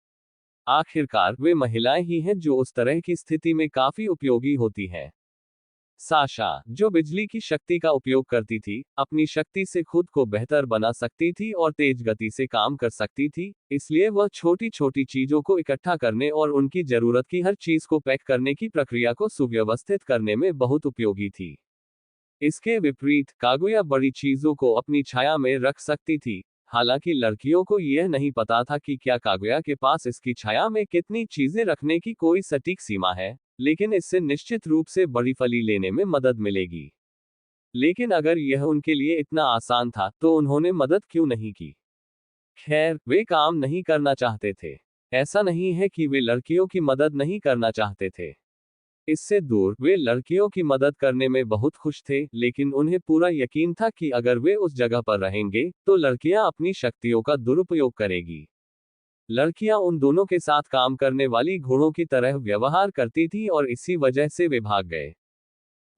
आखिरकार वे महिलाएं ही हैं जो उस तरह की स्थिति में काफी उपयोगी होती हैं। साशा, जो बिजली की शक्ति का उपयोग करती थी, अपनी शक्ति से खुद को बेहतर बना सकती थी और तेज गति से काम कर सकती थी, इसलिए वह छोटी छोटी चीजों को इकट्ठा करने और उनकी जरूरत की हर चीज को पैक करने की प्रक्रिया को सुव्यवस्थित करने में बहुत उपयोगी थी। इसके विपरीत, कागुया बड़ी चीजों को अपनी छाया में रख सकती थी। हालांकि लड़कियों को यह नहीं पता था कि क्या कागुया के पास इसकी छाया में कितनी चीजें रखने की कोई सटीक सीमा है, लेकिन इससे निश्चित रूप से बड़ी फली लेने में मदद मिलेगी। लेकिन अगर यह उनके लिए इतना आसान था, तो उन्होंने मदद क्यों नहीं की? खैर, वे काम नहीं करना चाहते थे। ऐसा नहीं है कि वे लड़कियों की मदद नहीं करना चाहते थे। इससे दूर, वे लड़कियों की मदद करने में बहुत खुश थे, लेकिन उन्हें पूरा यकीन था कि अगर वे उस जगह पर रहेंगे, तो लड़कियां अपनी शक्तियों का दुरुपयोग करेगी। लड़कियां उन दोनों के साथ काम करने वाली घोड़ों की तरह व्यवहार करती थी और इसी वजह से वे भाग गए।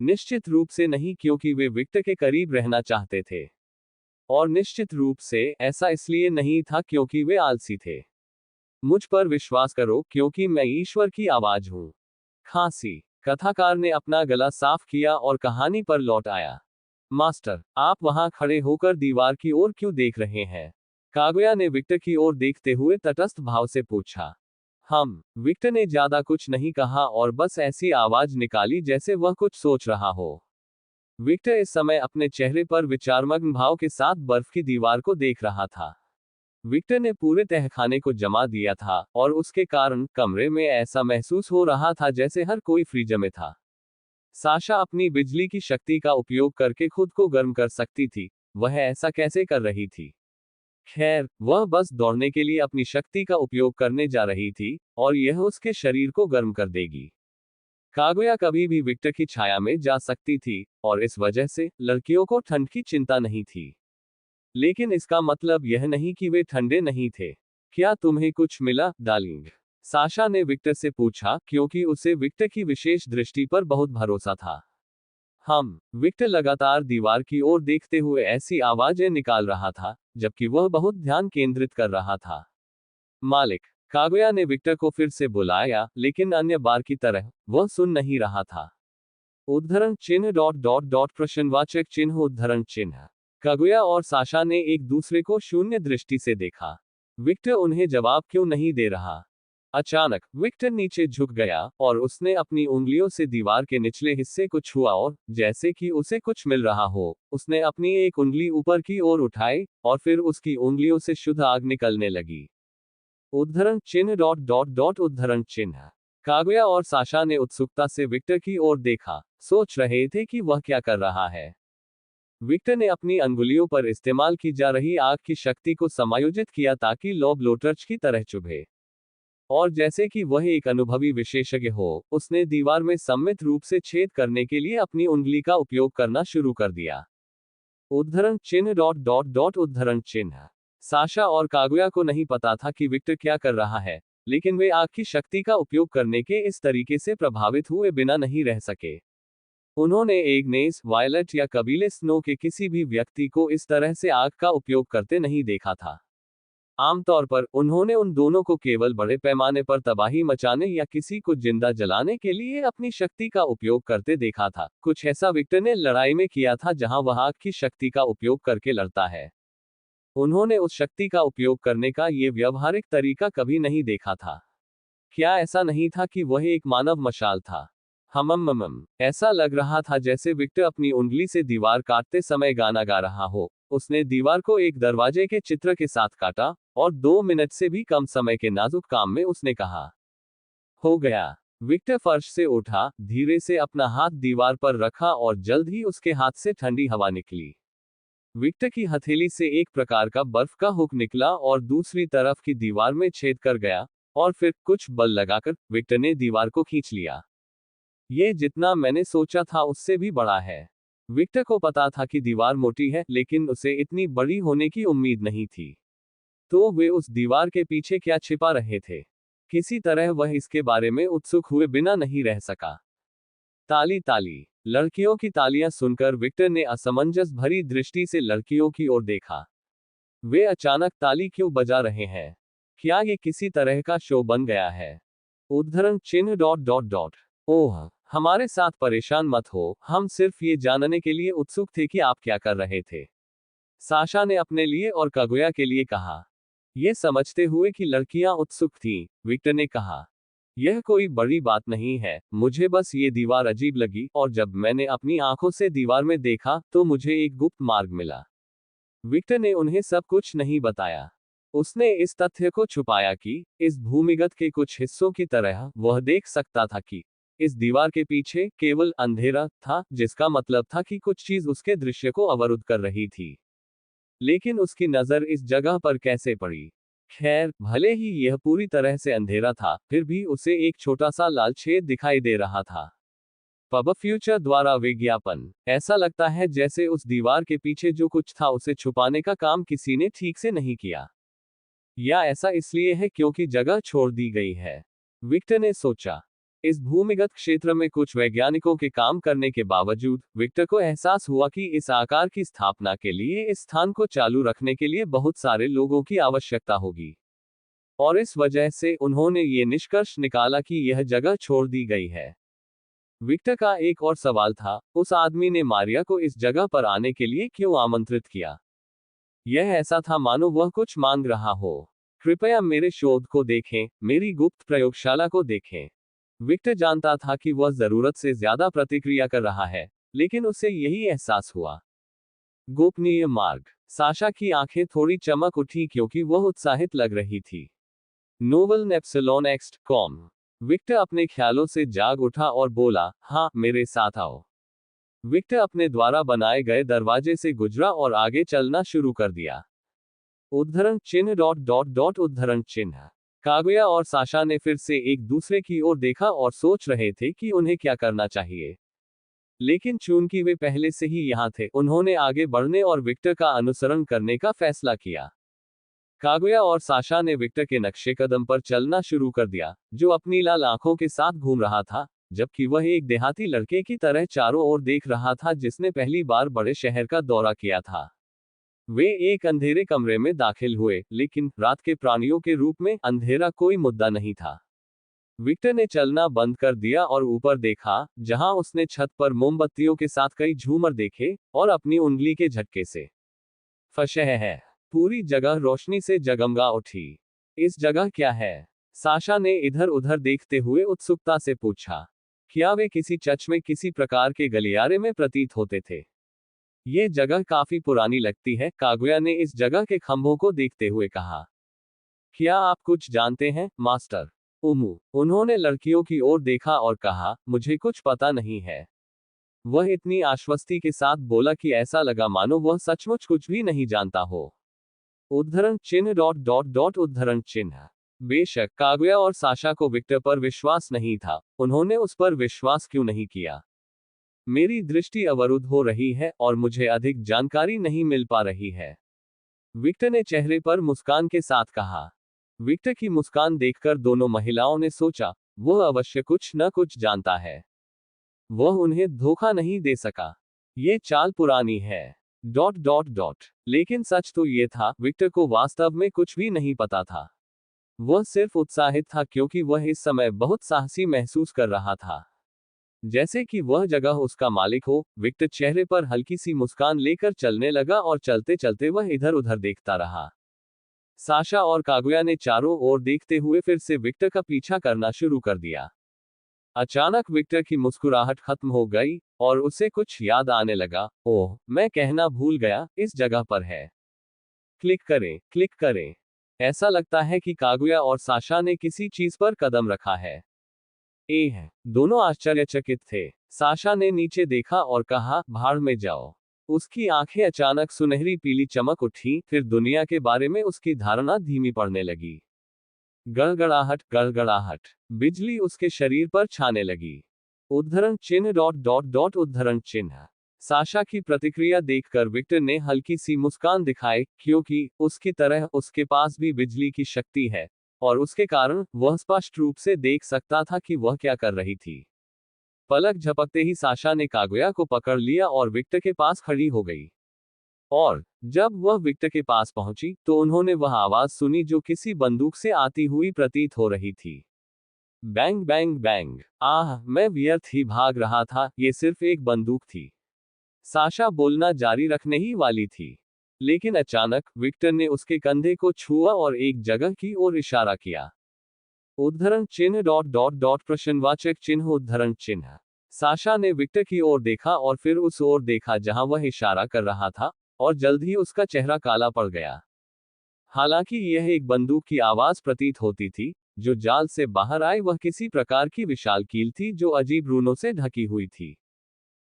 निश्चित रूप से नहीं क्योंकि वे विक्टर के करीब रहना चाहते थे। और निश्चित रूप से ऐसा इसलिए नहीं था क्योंकि वे आलसी थे। मुझ पर विश्वास करो, क्योंकि मैं ईश्वर की आवाज हूं। खांसी। कथाकार ने अपना गला साफ किया और कहानी पर लौट आया। मास्टर, आप वहां खड़े होकर दीवार की ओर क्यों देख रहे हैं? कागुया ने विक्टर की ओर देखते हुए तटस्थ भाव से पूछा। विक्टर ने ज्यादा कुछ नहीं कहा और बस ऐसी आवाज निकाली जैसे वह कुछ सोच रहा हो। विक्टर इस समय अपने चेहरे पर विचारमग्न भाव के साथ बर्फ की दीवार को देख रहा था। विक्टर ने पूरे तहखाने को जमा दिया था, और उसके कारण कमरे में ऐसा महसूस हो रहा था जैसे हर कोई फ्रीज में था। साशा अपनी बिजली की शक्ति का उपयोग करके खुद को गर्म कर सकती थी। वह ऐसा कैसे कर रही थी? खैर, वह बस दौड़ने के लिए अपनी शक्ति का उपयोग करने जा रही थी, और यह उसके शरीर को गर्म कर देगी। कागुया कभी भी विक्टर की छाया में जा सकती थी, और इस वजह से लड़कियों को ठंड की चिंता नहीं थी। लेकिन इसका मतलब यह नहीं कि वे ठंडे नहीं थे। क्या तुम्हें कुछ मिला, डार्लिंग? साशा ने विक्टर से पूछा, क्योंकि उसे विक्टर की विशेष दृष्टि पर बहुत भरोसा था। विक्टर लगातार दीवार की ओर देखते हुए ऐसी आवाजें निकाल रहा था, जबकि वह बहुत ध्यान केंद्रित कर रहा था। मालिक। कागुया ने विक्टर को फिर से बुलाया, लेकिन अन्य बार की तरह वह सुन नहीं रहा था। उद्धरण चिन्ह डॉट डॉट डॉट प्रश्नवाचक चिन्ह उद्धरण चिन्ह। कागुया और साशा ने एक दूसरे को शून्य दृष्टि से देखा। विक्टर उन्हें जवाब क्यों नहीं दे रहा? अचानक विक्टर नीचे झुक गया और उसने अपनी उंगलियों से दीवार के निचले हिस्से को छुआ और जैसे कि उसे कुछ मिल रहा हो, उसने अपनी एक उंगली ऊपर की ओर उठाई और फिर उसकी उंगलियों से शुद्ध आग निकलने लगी। उद्धरण चिन्ह डॉट डॉट डॉट उद्धरण चिन्ह। कागुया और साशा ने उत्सुकता से विक्टर की ओर देखा, सोच रहे थे कि वह क्या कर रहा है। विक्टर ने अपनी अंगुलियों पर इस्तेमाल की जा रही आग की शक्ति को समायोजित किया ताकि लौ ब्लोटर्च की तरह चुभे। और जैसे कि वह एक अनुभवी विशेषज्ञ हो, उसने दीवार में सम्मिलित रूप से छेद करने के लिए अपनी उंगली का उपयोग करना शुरू कर दिया। उद्धरण चिन्ह डॉट डॉट डॉट उद्धरण चिन्ह। साशा और कागुया को नहीं पता था कि विक्टर क्या कर रहा है, लेकिन वे आग की शक्ति का उपयोग करने के इस तरीके से प्रभावित हुए बिना नहीं रह सके। उन्होंने एग्नेस वायलेट या कबीले स्नो के किसी भी व्यक्ति को इस तरह से आग का उपयोग करते नहीं देखा था। आमतौर पर उन्होंने उन दोनों को केवल बड़े पैमाने पर तबाही मचाने या किसी को जिंदा जलाने के लिए अपनी शक्ति का उपयोग करते देखा था। कुछ ऐसा विक्टर ने लड़ाई में किया था जहां वह आग की शक्ति का उपयोग करके लड़ता है। उन्होंने उस शक्ति का उपयोग करने का ये व्यावहारिक तरीका कभी नहीं देखा था। क्या ऐसा नहीं था कि वह एक मानव मशाल था? ऐसा लग रहा था जैसे विक्टर अपनी उंगली से दीवार काटते समय गाना गा रहा हो। उसने दीवार को एक दरवाजे के चित्र के साथ काटा और 2 मिनट से भी कम समय के नाजुक काम में उसने कहा, हो गया। विक्टर फर्श से उठा, धीरे से अपना हाथ दीवार पर रखा और जल्द ही उसके हाथ से ठंडी हवा निकली। विक्टर की हथेली से एक प्रकार का बर्फ का हुक निकला और दूसरी तरफ की दीवार में छेद कर गया, और फिर कुछ बल लगाकर विक्टर ने दीवार को खींच लिया। यह जितना मैंने सोचा था उससे भी बड़ा है। विक्टर को पता था कि दीवार मोटी है, लेकिन उसे इतनी बड़ी होने की उम्मीद नहीं थी। तो वे उस दीवार के पीछे क्या छिपा रहे थे? किसी तरह वह इसके बारे में उत्सुक हुए बिना नहीं रह सका। ताली ताली। लड़कियों की तालियां सुनकर विक्टर ने असमंजस भरी दृष्टि से लड़कियों की ओर देखा। वे अचानक ताली क्यों बजा रहे हैं? क्या ये किसी तरह का शो बन गया है? उद्धरण चिन्ह डॉट डॉट डॉट। ओह, हमारे साथ परेशान मत हो, हम सिर्फ ये जानने के लिए उत्सुक थे कि आप क्या कर रहे थे, साशा ने अपने लिए और कागुया के लिए कहा। यह समझते हुए कि लड़कियां उत्सुक थीं, विक्टर ने कहा, यह कोई बड़ी बात नहीं है, मुझे बस ये दीवार अजीब लगी और जब मैंने अपनी आंखों से दीवार में देखा तो मुझे एक गुप्त मार्ग मिला। विक्टर ने उन्हें सब कुछ नहीं बताया। उसने इस तथ्य को छुपाया कि इस भूमिगत के कुछ हिस्सों की तरह वह देख सकता था कि इस दीवार के पीछे केवल अंधेरा था, जिसका मतलब था कि कुछ चीज उसके दृश्य को अवरुद्ध कर रही थी। लेकिन उसकी नजर इस जगह पर कैसे पड़ी? खैर, भले ही यह पूरी तरह से अंधेरा था, फिर भी उसे एक छोटा सा लाल छेद दिखाई दे रहा था। पब फ्यूचर द्वारा विज्ञापन। ऐसा लगता है जैसे उस दीवार के पीछे जो कुछ था उसे छुपाने का काम किसी ने ठीक से नहीं किया। या ऐसा इसलिए है क्योंकि जगह छोड़ दी गई है, विक्टर ने सोचा। इस भूमिगत क्षेत्र में कुछ वैज्ञानिकों के काम करने के बावजूद विक्टर को एहसास हुआ कि इस आकार की स्थापना के लिए इस स्थान को चालू रखने के लिए बहुत सारे लोगों की आवश्यकता होगी। और इस वजह से उन्होंने ये निष्कर्ष निकाला कि यह जगह छोड़ दी गई है। विक्टर का एक और सवाल था, उस आदमी ने मारिया को इस जगह पर आने के लिए क्यों आमंत्रित किया? यह ऐसा था मानो वह कुछ मांग रहा हो। कृपया मेरे शोध को देखें, मेरी गुप्त प्रयोगशाला को देखें। विक्टर जानता था कि वह जरूरत से ज्यादा प्रतिक्रिया कर रहा है, लेकिन उसे यही एहसास हुआ। गोपनीय मार्ग। साशा की आंखें थोड़ी चमक उठी क्योंकि वह उत्साहित लग रही थी। नोवेल नेप्सिलॉन एक्स्ट कॉम। विक्टर अपने ख्यालों से जाग उठा और बोला, हाँ, मेरे साथ आओ। विक्टर अपने द्वारा बनाए गए दरवाजे से गुजरा और आगे चलना शुरू कर दिया। उद्धरण चिन्ह डॉट डॉट डॉट उद्धरण चिन्ह। कागुया और साशा ने फिर से एक दूसरे की ओर देखा और सोच रहे थे कि उन्हें क्या करना चाहिए। लेकिन चूंकि वे पहले से ही यहाँ थे, उन्होंने आगे बढ़ने और विक्टर का अनुसरण करने का फैसला किया। कागुया और साशा ने विक्टर के नक्शे कदम पर चलना शुरू कर दिया, जो अपनी लाल आंखों के साथ घूम रहा था, जबकि वह एक देहाती लड़के की तरह चारों ओर देख रहा था जिसने पहली बार बड़े शहर का दौरा किया था। वे एक अंधेरे कमरे में दाखिल हुए, लेकिन रात के प्राणियों के रूप में अंधेरा कोई मुद्दा नहीं था। विक्टर ने चलना बंद कर दिया और ऊपर देखा, जहां उसने छत पर मोमबत्तियों के साथ कई झूमर देखे और अपनी उंगली के झटके से फशह है। पूरी जगह रोशनी से जगमगा उठी। इस जगह क्या है? साशा ने इधर उधर देखते हुए उत्सुकता से पूछा। क्या वे किसी चर्च में किसी प्रकार के गलियारे में प्रतीत होते थे? ये जगह काफी पुरानी लगती है, कागुया ने इस जगह के खंभों को देखते हुए कहा। क्या आप कुछ जानते हैं, मास्टर? उन्होंने लड़कियों की ओर देखा और कहा, मुझे कुछ पता नहीं है। वह इतनी आश्वस्ति के साथ बोला कि ऐसा लगा मानो वह सचमुच कुछ भी नहीं जानता हो। उद्धरण चिन्ह डॉट डॉट डॉट उद्धरण चिन्ह। बेशक कागुया और साशा को विक्टर पर विश्वास नहीं था, उन्होंने उस पर विश्वास क्यों नहीं किया? मेरी दृष्टि अवरुद्ध हो रही है और मुझे अधिक जानकारी नहीं मिल पा रही है, विक्टर ने चेहरे पर मुस्कान के साथ कहा। विक्टर की मुस्कान देखकर दोनों महिलाओं ने सोचा, वह अवश्य कुछ न कुछ जानता है। वह उन्हें धोखा नहीं दे सका। ये चाल पुरानी है। Dot dot dot. लेकिन सच तो ये था, विक्टर को वास्तव में कुछ भी नहीं पता था। वह सिर्फ उत्साहित था क्योंकि वह इस समय बहुत साहसी महसूस कर रहा था, जैसे कि वह जगह उसका मालिक हो। विक्टर चेहरे पर हल्की सी मुस्कान लेकर चलने लगा और चलते चलते वह इधर उधर देखता रहा। साशा और कागुया ने चारों ओर देखते हुए फिर से विक्टर का पीछा करना शुरू कर दिया। अचानक विक्टर की मुस्कुराहट खत्म हो गई और उसे कुछ याद आने लगा। ओह, मैं कहना भूल गया, इस जगह पर है। क्लिक करें, क्लिक करें। ऐसा लगता है कि कागुया और साशा ने किसी चीज पर कदम रखा है। दोनों आश्चर्यचकित थे। साशा ने नीचे देखा और कहा, भाड़ में जाओ। उसकी आंखें अचानक सुनहरी पीली चमक उठी, फिर दुनिया के बारे में उसकी धारणा धीमी पड़ने लगी। गड़गड़ाहट, गड़गड़ाहट। बिजली उसके शरीर पर छाने लगी। उद्धरण चिन्ह डॉट डॉट डॉट उद्धरण चिन्ह। साशा की प्रतिक्रिया देखकर विक्टर ने हल्की सी मुस्कान दिखाई, क्योंकि उसकी तरह उसके पास भी बिजली की शक्ति है और उसके कारण वह स्पष्ट रूप से देख सकता था कि वह क्या कर रही थी। पलक झपकते ही साशा ने कागुया को पकड़ लिया और विक्टर के पास खड़ी हो गई। और जब वह विक्टर के पास पहुंची तो उन्होंने वह आवाज सुनी जो किसी बंदूक से आती हुई प्रतीत हो रही थी। Bang bang bang. आह, मैं व्यर्थ ही भाग रहा था, ये सिर्फ एक बंदूक थी। साशा बोलना जारी रखने ही वाली थी, लेकिन अचानक विक्टर ने उसके कंधे को छुआ और एक जगह की ओर इशारा किया। उद्धरण चिन्ह डॉट डॉट डॉट प्रश्नवाचक चिन्ह उद्धरण चिन्ह। साशा ने विक्टर की ओर देखा और फिर उस ओर देखा जहां वह इशारा कर रहा था, और जल्द ही उसका चेहरा काला पड़ गया। हालांकि यह एक बंदूक की आवाज प्रतीत होती थी, जो जाल से बाहर आई वह किसी प्रकार की विशाल कील थी जो अजीब रूनों से ढकी हुई थी।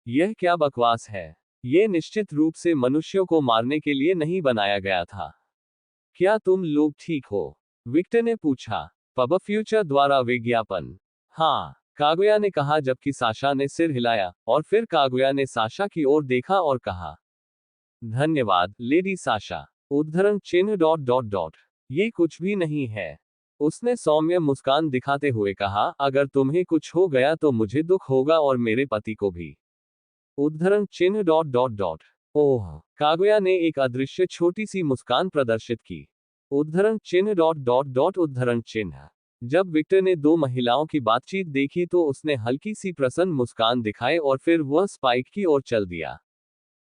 यह क्या बकवास है? यह निश्चित रूप से मनुष्यों को मारने के लिए नहीं बनाया गया था। क्या तुम लोग ठीक हो? विक्टर ने पूछा। पब फ्यूचर द्वारा विज्ञापन। हाँ, कागुया ने कहा जबकि साशा ने सिर हिलाया, और फिर कागुया ने साशा की ओर देखा और कहा, धन्यवाद, लेडी साशा। उद्धरण चिन्ह डॉट डॉट डॉट। ये कुछ भी नहीं है। उसने सौम्य मुस्कान दिखाते हुए कहा, अगर तुम्हें कुछ हो गया तो मुझे दुख होगा और मेरे पति को भी। उद्धरण चिन्ह डॉट डॉट डॉट। ओह, कागुया ने एक अदृश्य छोटी सी मुस्कान प्रदर्शित की। उद्धरण चिन्ह डॉट डॉट डॉट उद्धरण चिन्ह। जब विक्टर ने दो महिलाओं की बातचीत देखी तो उसने हल्की सी प्रसन्न मुस्कान दिखाई और फिर वह स्पाइक की ओर चल दिया।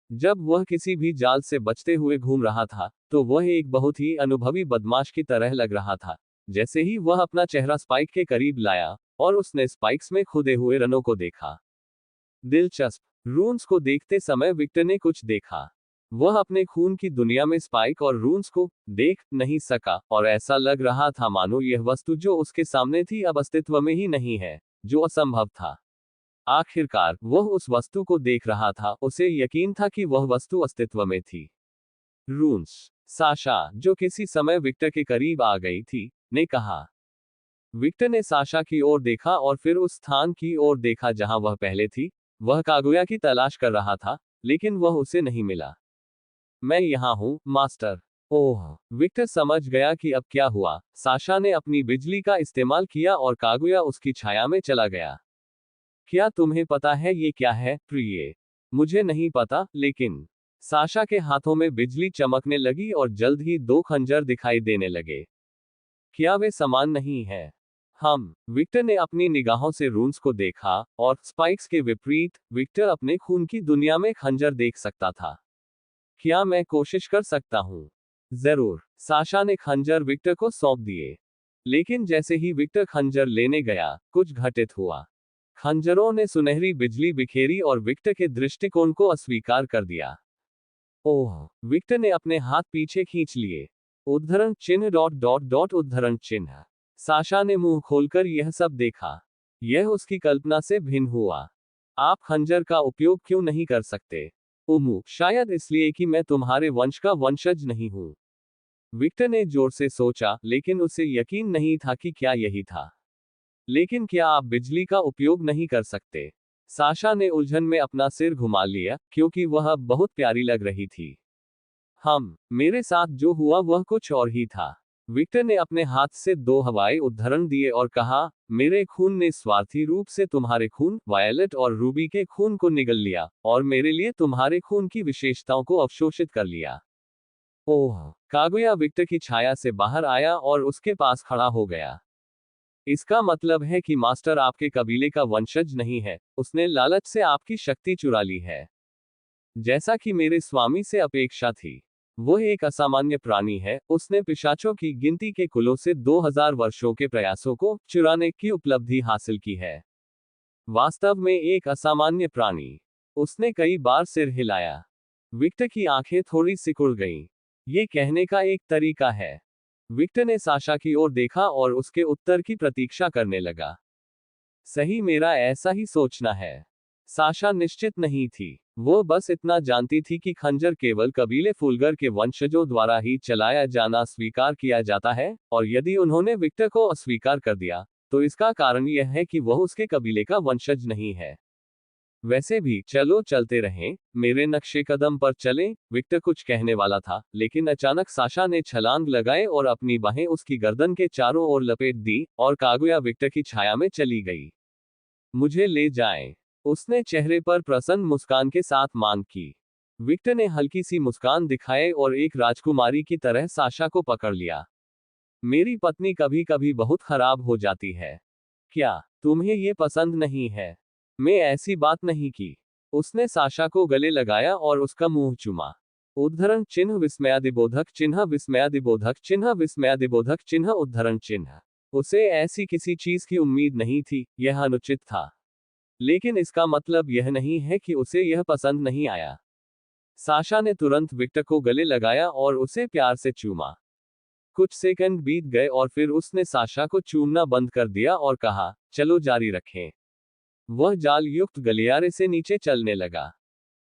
जब वह किसी भी जाल से बचते हुए घूम रहा था तो वह एक बहुत ही अनुभवी बदमाश की तरह लग रहा था। जैसे ही वह अपना चेहरा स्पाइक के करीब लाया और उसने स्पाइक्स में खुदे हुए रनों को देखा। दिलचस्प। रून्स को देखते समय विक्टर ने कुछ देखा। वह अपने खून की दुनिया में स्पाइक और रून्स को देख नहीं सका और ऐसा लग रहा था मानो यह वस्तु जो उसके सामने थी अब अस्तित्व में ही नहीं है, जो असंभव था। आखिरकार वह उस वस्तु को देख रहा था, उसे यकीन था कि वह वस्तु अस्तित्व में थी। रून्स। साशा, जो किसी समय विक्टर के करीब आ गई थी, ने कहा। विक्टर ने साशा की ओर देखा और फिर उस स्थान की ओर देखा जहां वह पहले थी। वह कागुया की तलाश कर रहा था, लेकिन वह उसे नहीं मिला। मैं यहाँ हूँ, मास्टर। ओह, विक्टर समझ गया कि अब क्या हुआ। साशा ने अपनी बिजली का इस्तेमाल किया और कागुया उसकी छाया में चला गया। क्या तुम्हें पता है ये क्या है, प्रिय? मुझे नहीं पता, लेकिन साशा के हाथों में बिजली चमकने लगी और जल्द ही दो खंजर दिखाई देने लगे। क्या वे समान नहीं है? विक्टर ने अपनी निगाहों से रून्स को देखा, और स्पाइक्स के विपरीत, विक्टर अपने खून की दुनिया में खंजर देख सकता था। क्या मैं कोशिश कर सकता हूँ? जरूर। साशा ने खंजर विक्टर को सौंप दिए। लेकिन जैसे ही विक्टर खंजर लेने गया, कुछ घटित हुआ। खंजरों ने सुनहरी बिजली बिखेरी और विक्टर के दृष्टिकोण को अस्वीकार कर दिया। ओह! विक्टर ने अपने हाथ पीछे खींच लिए। उद्धरण चिन्ह डॉट डॉट डॉट उद्धरण चिन्ह। साशा ने मुंह खोलकर यह सब देखा। यह उसकी कल्पना से भिन्न हुआ। आप खंजर का उपयोग क्यों नहीं कर सकते? उमू, शायद इसलिए कि मैं तुम्हारे वंश का वंशज नहीं हूं। विक्टर ने जोर से सोचा, लेकिन उसे यकीन नहीं था कि क्या यही था। लेकिन क्या आप बिजली का उपयोग नहीं कर सकते? साशा ने उलझन में अपना सिर घुमा लिया, क्योंकि वह अब बहुत प्यारी लग रही थी। मेरे साथ जो हुआ वह कुछ और ही था। विक्टर ने अपने हाथ से 2 हवाई उद्धरण दिए और कहा, मेरे खून ने स्वार्थी रूप से तुम्हारे खून, वायलेट और रूबी के खून को निगल लिया, और मेरे लिए तुम्हारे खून की विशेषताओं को अवशोषित कर लिया। ओह! कागुया विक्टर की छाया से बाहर आया और उसके पास खड़ा हो गया। इसका मतलब है कि मास्टर आपके कबीले का वंशज नहीं है, उसने लालच से आपकी शक्ति चुरा ली है। जैसा कि मेरे स्वामी से अपेक्षा थी। वह एक असामान्य प्राणी है, उसने पिशाचों की गिनती के कुलों से 2000 वर्षों के प्रयासों को चुराने की उपलब्धि हासिल की है। वास्तव में एक असामान्य प्राणी। उसने कई बार सिर हिलाया। विक्टर की आंखें थोड़ी सिकुड़ गईं। ये कहने का एक तरीका है। विक्टर ने साशा की ओर देखा और उसके उत्तर की प्रतीक्षा करने लगा। सही, मेरा ऐसा ही सोचना है। साशा निश्चित नहीं थी। वो बस इतना जानती थी कि खंजर केवल कबीले फुलगर के वंशजों द्वारा ही चलाया जाना स्वीकार किया जाता है, और यदि उन्होंने विक्टर को अस्वीकार कर दिया, तो इसका कारण यह है कि वह उसके कबीले का वंशज नहीं है। वैसे भी, चलो चलते रहें, मेरे नक्शे कदम पर चलें, विक्टर कुछ कहने वाला था, लेकिन अचानक साशा ने छलांग लगाए और अपनी बाहें उसकी गर्दन के चारों ओर लपेट दी, और कागुया विक्टर की छाया में चली गई। मुझे ले जाएं। उसने चेहरे पर प्रसन्न मुस्कान के साथ मांग की। विक्टर ने हल्की सी मुस्कान दिखाए और एक राजकुमारी की तरह साशा को पकड़ लिया। मेरी पत्नी कभी कभी बहुत खराब हो जाती है। क्या तुम्हें ये पसंद नहीं है? मैं ऐसी बात नहीं की। उसने साशा को गले लगाया और उसका मुंह चूमा। उद्धरण चिन्ह विस्मयादिबोधक चिन्ह विस्मयादिबोधक चिन्ह विस्मयादिबोधक चिन्ह उद्धरण चिन्ह। उसे ऐसी किसी चीज की उम्मीद नहीं थी, यह अनुचित था। लेकिन इसका मतलब यह नहीं है कि उसे यह पसंद नहीं आया। साशा ने तुरंत विक्टर को गले लगाया और उसे प्यार से चूमा। कुछ सेकंड बीत गए और फिर उसने साशा को चूमना बंद कर दिया और कहा, चलो जारी रखें। वह जाल युक्त गलियारे से नीचे चलने लगा।